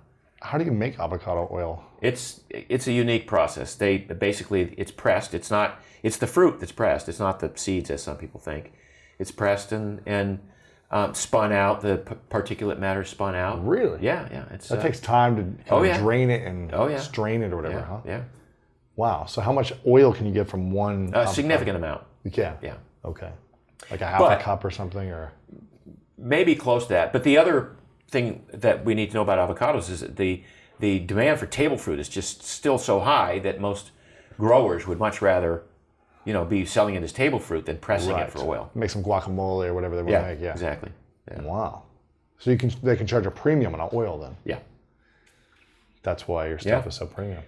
How do you make avocado oil? It's a unique process. It's pressed. It's the fruit that's pressed. It's not the seeds, as some people think. It's pressed and spun out. The particulate matter spun out. Really? Yeah. That takes time to drain it and strain it or whatever, huh? Yeah. Wow. So how much oil can you get from one? A significant amount. You can? Yeah. Okay. Like a half a cup or something, or? Maybe close to that. But the other thing that we need to know about avocados is that the demand for table fruit is just still so high that most growers would much rather, be selling it as table fruit than pressing it for oil. Make some guacamole or whatever they want to make. Yeah, exactly. Yeah. Wow. So they can charge a premium on oil then. Yeah. That's why your stuff is so premium.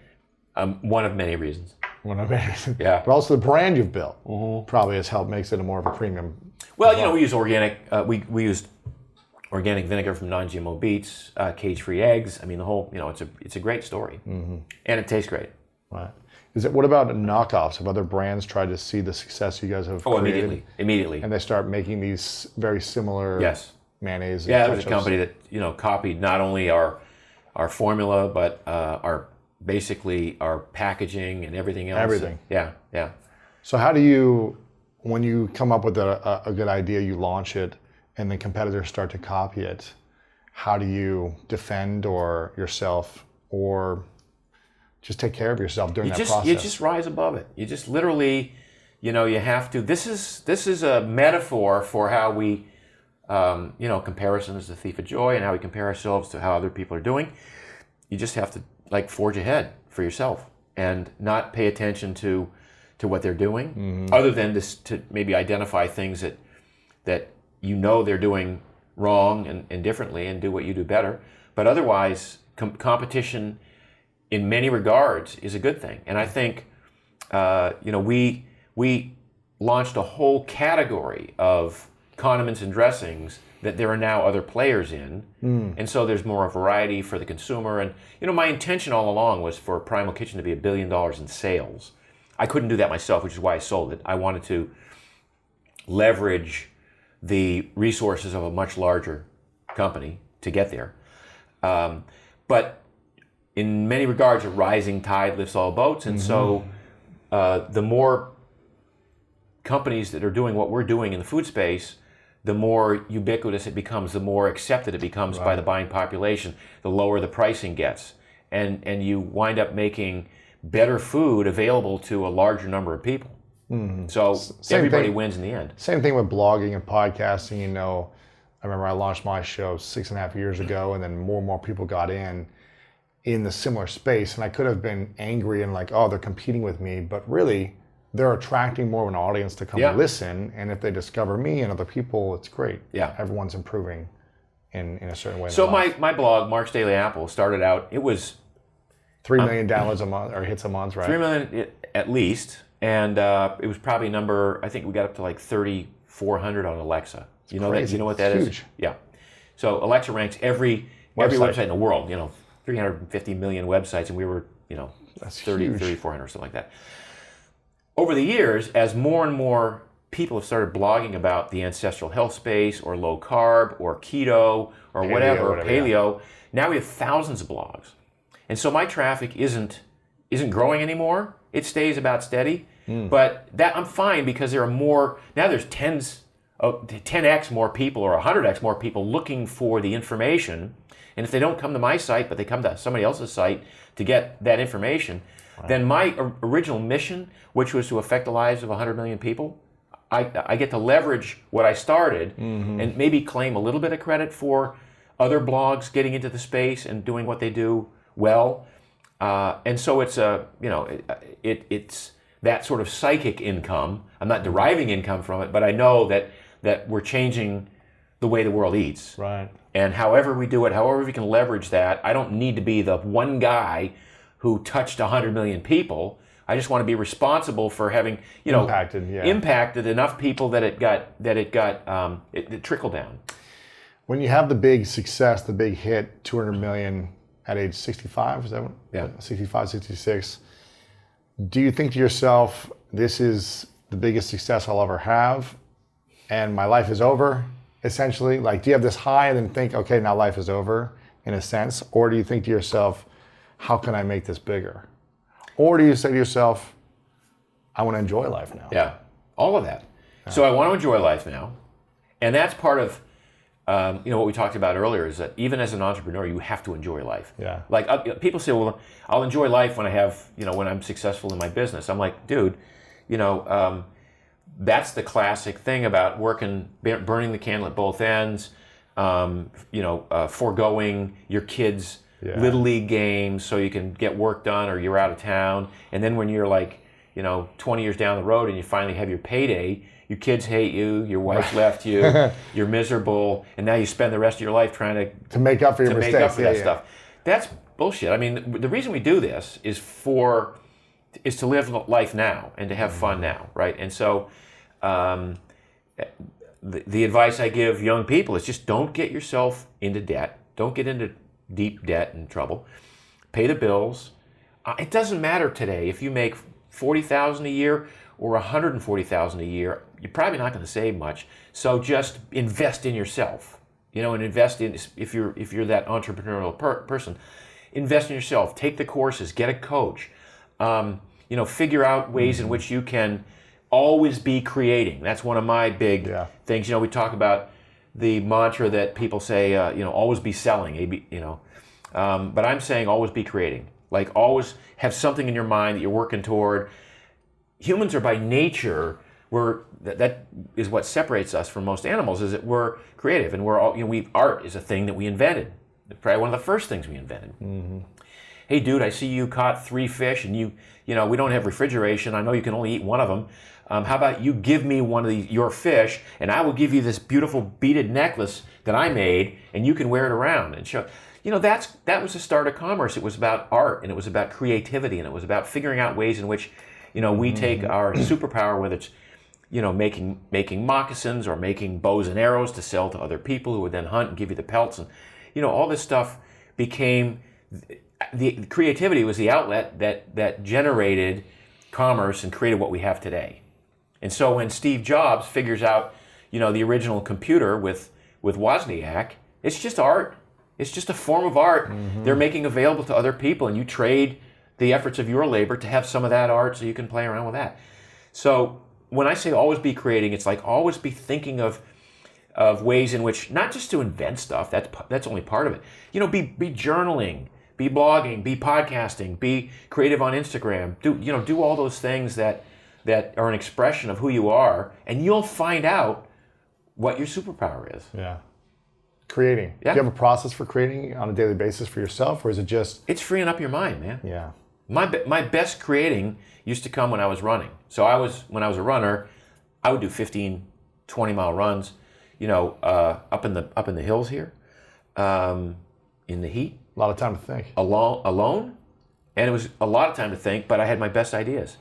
One of many reasons. One of many. Yeah. But also the brand you've built probably has helped makes it a more of a premium. Well, we use organic. We used organic vinegar from non-GMO beets, cage-free eggs. I mean, the whole. It's a great story, and it tastes great. Right. What about knockoffs? Have other brands tried to see the success you guys have created? Immediately. And they start making these very similar mayonnaise. Yeah, there was a company that copied not only our formula, but our packaging and everything else. Everything. Yeah. So how do you, when you come up with a good idea, you launch it, and then competitors start to copy it, how do you defend yourself or just take care of yourself during that process? You just rise above it. You just literally, you have to. This is a metaphor for how we, comparison is the thief of joy, and how we compare ourselves to how other people are doing. You just have to forge ahead for yourself and not pay attention to what they're doing, other than to maybe identify things that they're doing wrong and differently, and do what you do better. But otherwise, competition in many regards is a good thing. And I think we launched a whole category of condiments and dressings that there are now other players in, and so there's more variety for the consumer. And my intention all along was for Primal Kitchen to be $1 billion in sales. I couldn't do that myself, which is why I sold it. I wanted to leverage the resources of a much larger company to get there. But in many regards, a rising tide lifts all boats, and so the more companies that are doing what we're doing in the food space, the more ubiquitous it becomes, the more accepted it becomes by the buying population, the lower the pricing gets. And you wind up making better food available to a larger number of people. So everybody wins in the end. Same thing with blogging and podcasting. I remember I launched my show 6.5 years ago, and then more and more people got in the similar space. And I could have been angry and they're competing with me, but really, they're attracting more of an audience to come listen, and if they discover me and other people, it's great. Yeah, everyone's improving in a certain way. So my blog, Mark's Daily Apple, started out. It was 3 million downloads a month, or hits a month, right? 3 million at least, and it was probably I think we got up to 3,400 on Alexa. You know that? You know what that is? Yeah. So Alexa ranks every website in the world. 350 million websites, and we were that's 3,400 or something like that. Over the years, as more and more people have started blogging about the ancestral health space, or low carb, or keto, or paleo, now we have thousands of blogs. And so my traffic isn't growing anymore. It stays about steady. But that I'm fine, because there are more, now there's 10x more people or 100x more people looking for the information. And if they don't come to my site, but they come to somebody else's site to get that information, then my original mission, which was to affect the lives of 100 million people, I get to leverage what I started and maybe claim a little bit of credit for other blogs getting into the space and doing what they do well. And so it's it's that sort of psychic income. I'm not deriving income from it, but I know that we're changing the way the world eats. Right. And however we do it, however we can leverage that, I don't need to be the one guy who touched 100 million people. I just want to be responsible for having, impacted enough people that it trickled down. When you have the big success, the big hit, 200 million at age 65, is that what? Yeah. 65, 66. Do you think to yourself, this is the biggest success I'll ever have, and my life is over, essentially? Do you have this high and then think, okay, now life is over, in a sense? Or do you think to yourself, how can I make this bigger? Or do you say to yourself, I want to enjoy life now? Yeah, all of that. So I want to enjoy life now. And that's part of what we talked about earlier, is that even as an entrepreneur, you have to enjoy life. Yeah. People say, well, I'll enjoy life when I have, when I'm successful in my business. I'm like, dude, that's the classic thing about working, burning the candle at both ends, foregoing your kids' Little League games so you can get work done, or you're out of town. And then when you're 20 years down the road and you finally have your payday, your kids hate you, your wife left you, you're miserable, and now you spend the rest of your life trying to make up for your mistakes. Make up for that stuff. That's bullshit. I mean, the reason we do this is to live life now and to have fun now, right? And so the advice I give young people is just don't get yourself into debt. Don't get into deep debt and trouble. Pay the bills. It doesn't matter today if you make $40,000 a year or $140,000 a year. You're probably not going to save much. So just invest in yourself. And invest in, if you're that entrepreneurial person, invest in yourself. Take the courses. Get a coach. Figure out ways in which you can always be creating. That's one of my big things. We talk about the mantra that people say, always be selling. But I'm saying always be creating. Like always have something in your mind that you're working toward. Humans are by nature, that is what separates us from most animals, is that we're creative, and we're all, art is a thing that we invented. Probably one of the first things we invented. Mm-hmm. Hey dude, I see you caught 3 fish and we don't have refrigeration. I know you can only eat one of them. How about you give me one of your fish and I will give you this beautiful beaded necklace that I made and you can wear it around and show. That was the start of commerce. It was about art and it was about creativity and it was about figuring out ways in which, we take our superpower, whether it's, making moccasins or making bows and arrows to sell to other people who would then hunt and give you the pelts. And, all this stuff became, the creativity was the outlet that generated commerce and created what we have today. And so when Steve Jobs figures out, the original computer with Wozniak, it's just art. It's just a form of art they're making available to other people, and you trade the efforts of your labor to have some of that art so you can play around with that. So when I say always be creating, it's like always be thinking of ways in which, not just to invent stuff, that's only part of it. Be journaling, be blogging, be podcasting, be creative on Instagram. Do all those things that are an expression of who you are, and you'll find out what your superpower is. Yeah. Creating. Yeah. Do you have a process for creating on a daily basis for yourself, or is it just... It's freeing up your mind, man. Yeah. My best creating used to come when I was running. So when I was a runner, I would do 15, 20-mile runs, up in the hills here, in the heat. A lot of time to think. Alone, and it was a lot of time to think, but I had my best ideas.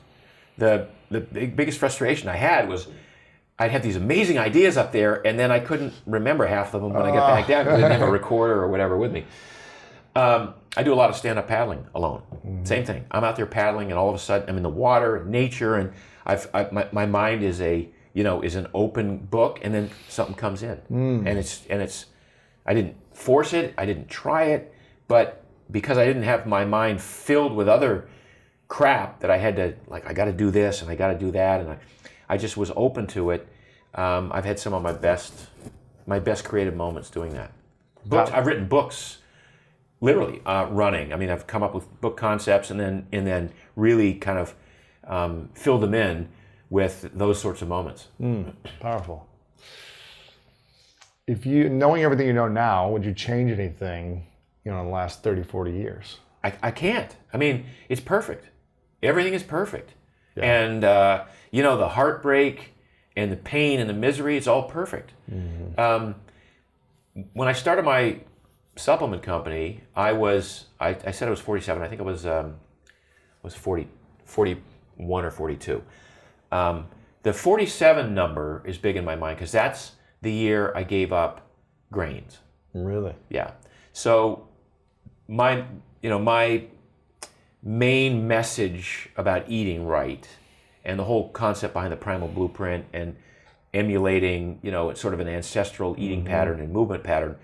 The biggest frustration I had was I'd have these amazing ideas up there, and then I couldn't remember half of them when I got back down because I didn't have a recorder or whatever with me. I do a lot of stand-up paddling alone. Mm-hmm. Same thing. I'm out there paddling, and all of a sudden I'm in the water and nature, and my mind is is an open book, and then something comes in, and it's I didn't force it, I didn't try it, but because I didn't have my mind filled with other crap that I had to, I got to do this and I got to do that, and I just was open to it. I've had some of my best creative moments doing that. Books. I've written books, literally running. I mean, I've come up with book concepts and then really kind of filled them in with those sorts of moments. Powerful. Knowing everything you know now, would you change anything, in the last 30, 40 years? I can't. I mean, it's perfect. Everything is perfect. Yeah. And, the heartbreak and the pain and the misery, it's all perfect. Mm-hmm. When I started my supplement company, I said I was 47. I think it was 41 or 42. The 47 number is big in my mind because that's the year I gave up grains. Really? Yeah. So my main message about eating right and the whole concept behind the Primal Blueprint and emulating, sort of an ancestral eating pattern and movement pattern,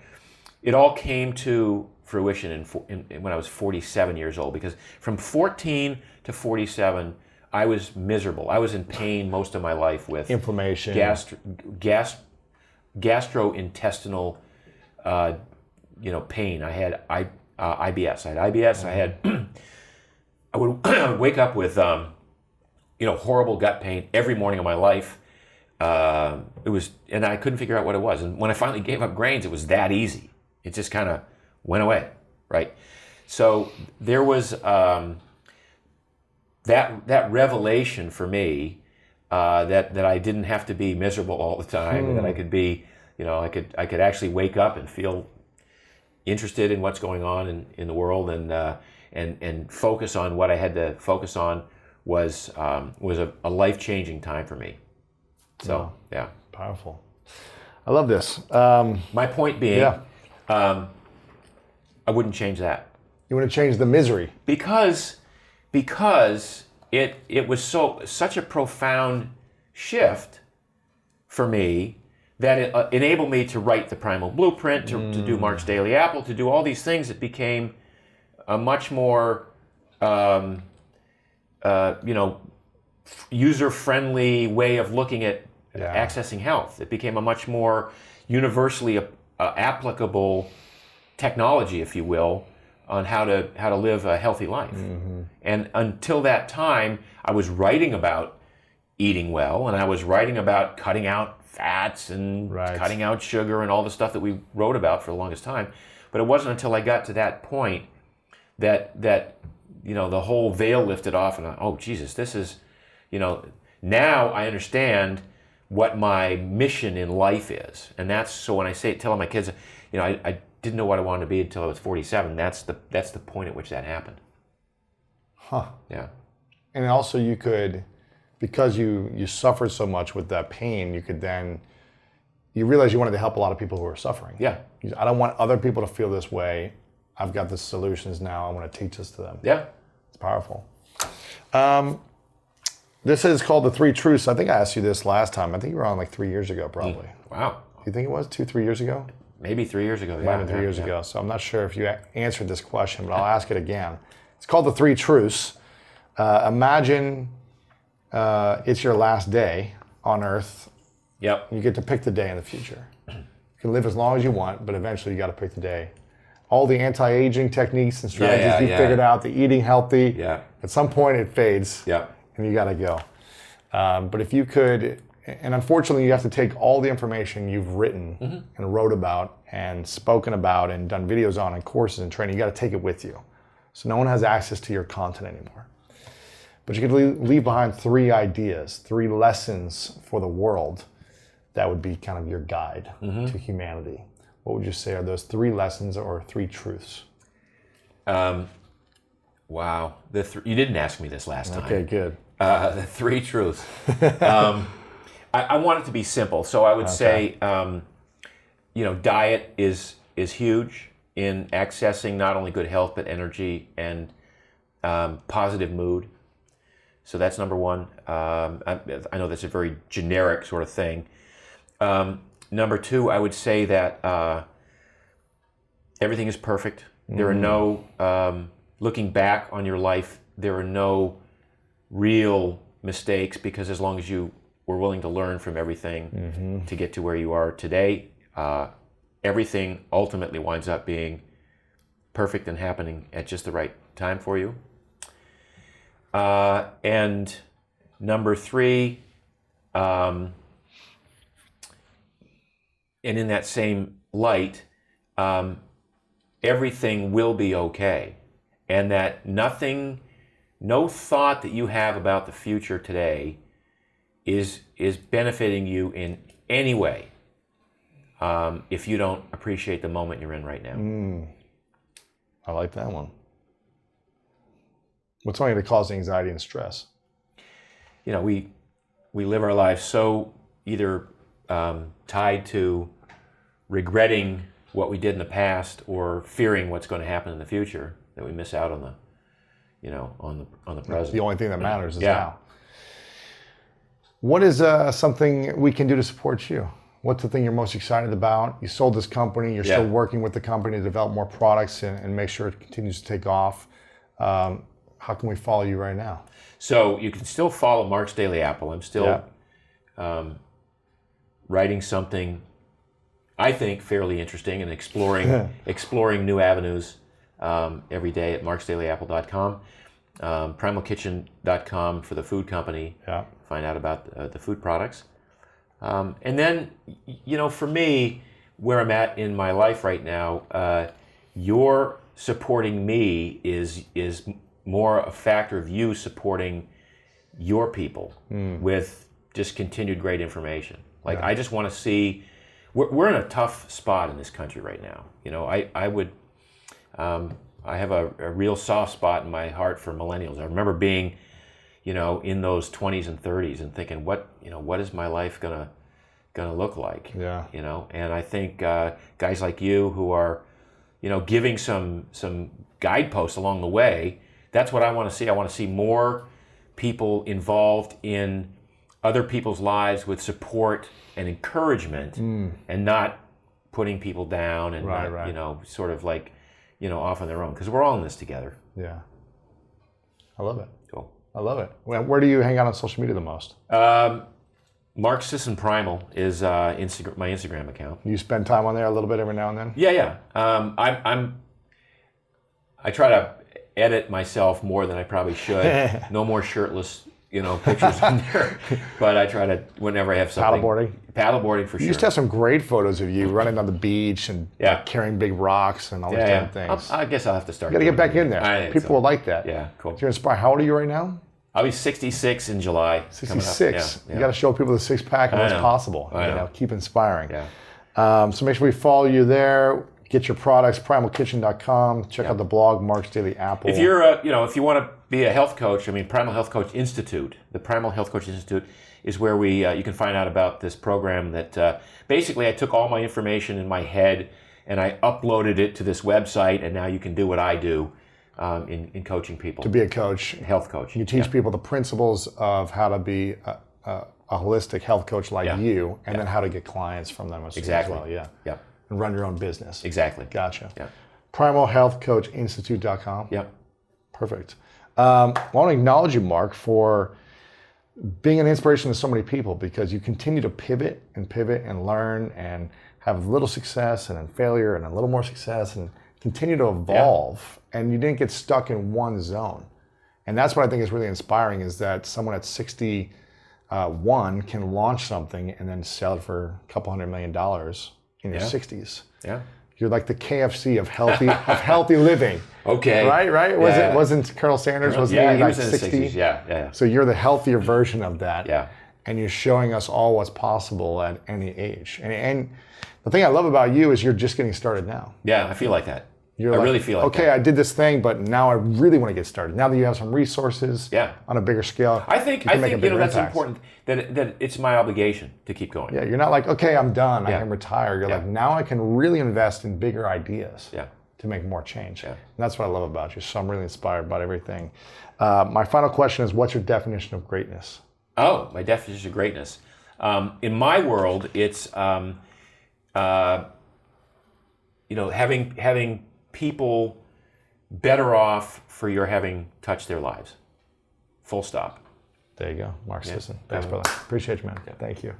it all came to fruition when I was 47 years old, because from 14 to 47, I was miserable. I was in pain most of my life with inflammation, gastrointestinal, pain. I had IBS. I would wake up with, horrible gut pain every morning of my life. And I couldn't figure out what it was. And when I finally gave up grains, it was that easy. It just kind of went away, right? So there was that revelation for me, that I didn't have to be miserable all the time, and that I could be, I could actually wake up and feel interested in what's going on in the world, and focus on what I had to focus on was a life-changing time for me. So yeah, powerful. I love this. My point being, I wouldn't change that. You want to change the misery because it was such a profound shift for me that it enabled me to write the Primal Blueprint, to do Mark's Daily Apple, to do all these things. It became a much more user-friendly way of looking at accessing health. It became a much more universally applicable technology, if you will, on how to live a healthy life. And until that time, I was writing about eating well, and I was writing about cutting out fats and cutting out sugar and all the stuff that we wrote about for the longest time. But it wasn't until I got to that point that the whole veil lifted off, and oh Jesus, this is, now I understand what my mission in life is. And that's, so when I tell my kids, I didn't know what I wanted to be until I was 47. That's the point at which that happened. Huh. Yeah. And also you could, because you suffered so much with that pain, you realize you wanted to help a lot of people who are suffering. Yeah. I don't want other people to feel this way. I've got the solutions now. I want to teach this to them. Yeah. It's powerful. This is called The Three Truths. I think I asked you this last time. I think you were on like 3 years ago, probably. Wow. Do you think it was 3 years ago? Maybe 3 years ago. Might have been 3 years ago. So I'm not sure if you answered this question, but I'll ask it again. It's called The Three Truths. Imagine it's your last day on Earth. Yep. You get to pick the day in the future. You can live as long as you want, but eventually you got to pick the day. All the anti-aging techniques and strategies you figured out, the eating healthy, at some point it fades, and you got to go. But if you could, and unfortunately you have to take all the information you've written and wrote about and spoken about and done videos on and courses and training, you got to take it with you. So no one has access to your content anymore. But you could leave behind 3 ideas, 3 lessons for the world that would be kind of your guide to humanity. What would you say are those 3 lessons or 3 truths? Wow. You didn't ask me this last time. Okay, good. The 3 truths. I want it to be simple. So I would say, diet is huge in accessing not only good health, but energy and positive mood. So that's number 1. I know that's a very generic sort of thing. Number 2, I would say that everything is perfect. There are no, looking back on your life, there are no real mistakes, because as long as you were willing to learn from everything to get to where you are today, everything ultimately winds up being perfect and happening at just the right time for you. And number 3, and in that same light, everything will be okay. And that no thought that you have about the future today is benefiting you in any way, if you don't appreciate the moment you're in right now. I like that one. What's going to cause anxiety and stress? We live our lives so either tied to regretting what we did in the past or fearing what's going to happen in the future that we miss out on the present. The only thing that matters is now. What is something we can do to support you? What's the thing you're most excited about? You sold this company. You're still working with the company to develop more products and make sure it continues to take off. How can we follow you right now? So you can still follow Mark's Daily Apple. I'm still writing something I think fairly interesting and exploring new avenues every day at marksdailyapple.com. Primalkitchen.com for the food company. Find out about the food products. And then, for me, where I'm at in my life right now, your supporting me is more a factor of you supporting your people with just continued great information. Like, I just want to see, we're in a tough spot in this country right now. You know, I have a real soft spot in my heart for millennials. I remember being, you know, in those 20s and 30s and thinking, what is my life gonna look like? Yeah. You know, and I think guys like you who are, you know, giving some guideposts along the way, that's what I want to see. I want to see more people involved in other people's lives with support and encouragement, and not putting people down and not, you know, sort of like, you know, off on their own, because we're all in this together. Yeah. I love it. Cool. I love it. Where do you hang out on social media the most? Mark Sisson Primal is my Instagram account. You spend time on there a little bit every now and then? Yeah. I try to edit myself more than I probably should. No more shirtless, you know, pictures on there. But I try to, whenever I have something. Paddleboarding for sure. You used to have some great photos of you running on the beach and carrying big rocks and all those damn things. I guess I'll have to start. You got to get back in there. People will like that. Yeah, cool. You're inspired. How old are you right now? I'll be 66 in July. 66. You got to show people the six pack and what's possible. You know, keep inspiring. Yeah. So make sure we follow you there. Get your products, primalkitchen.com. Check out the blog, Mark's Daily Apple. If you're, if you want to be a health coach, I mean, Primal Health Coach Institute, the Primal Health Coach Institute is where you can find out about this program that basically I took all my information in my head and I uploaded it to this website, and now you can do what I do in coaching people. To be a coach. Health coach. You teach people the principles of how to be a holistic health coach like you, and then how to get clients from them as well. Yeah. And run your own business. Exactly. Gotcha. Yeah. PrimalHealthCoachInstitute.com. Yep. Perfect. I want to acknowledge you, Mark, for being an inspiration to so many people, because you continue to pivot and learn and have little success and then failure and a little more success and continue to evolve. And you didn't get stuck in one zone. And that's what I think is really inspiring, is that someone at 61 can launch something and then sell it for a couple $100 million in your 60s. Yeah. You're like the KFC of healthy living. Okay. Right? Wasn't Colonel Sanders, wasn't he like was in 60? the 60s. Yeah. So you're the healthier version of that. Yeah. And you're showing us all what's possible at any age. And the thing I love about you is you're just getting started now. Yeah, I feel like that. I You're really feel like that. Okay, I did this thing, but now I really want to get started. Now that you have some resources on a bigger scale, I think that's important, that it's my obligation to keep going. Yeah, you're not like, okay, I'm done, I can retire. You're like, now I can really invest in bigger ideas to make more change. And that's what I love about you. So I'm really inspired by everything. My final question is, what's your definition of greatness? Oh, my definition of greatness. In my world, it's having people better off for your having touched their lives. Full stop. There you go. Mark Sisson. Thanks, brother. Appreciate you, man. Thank you.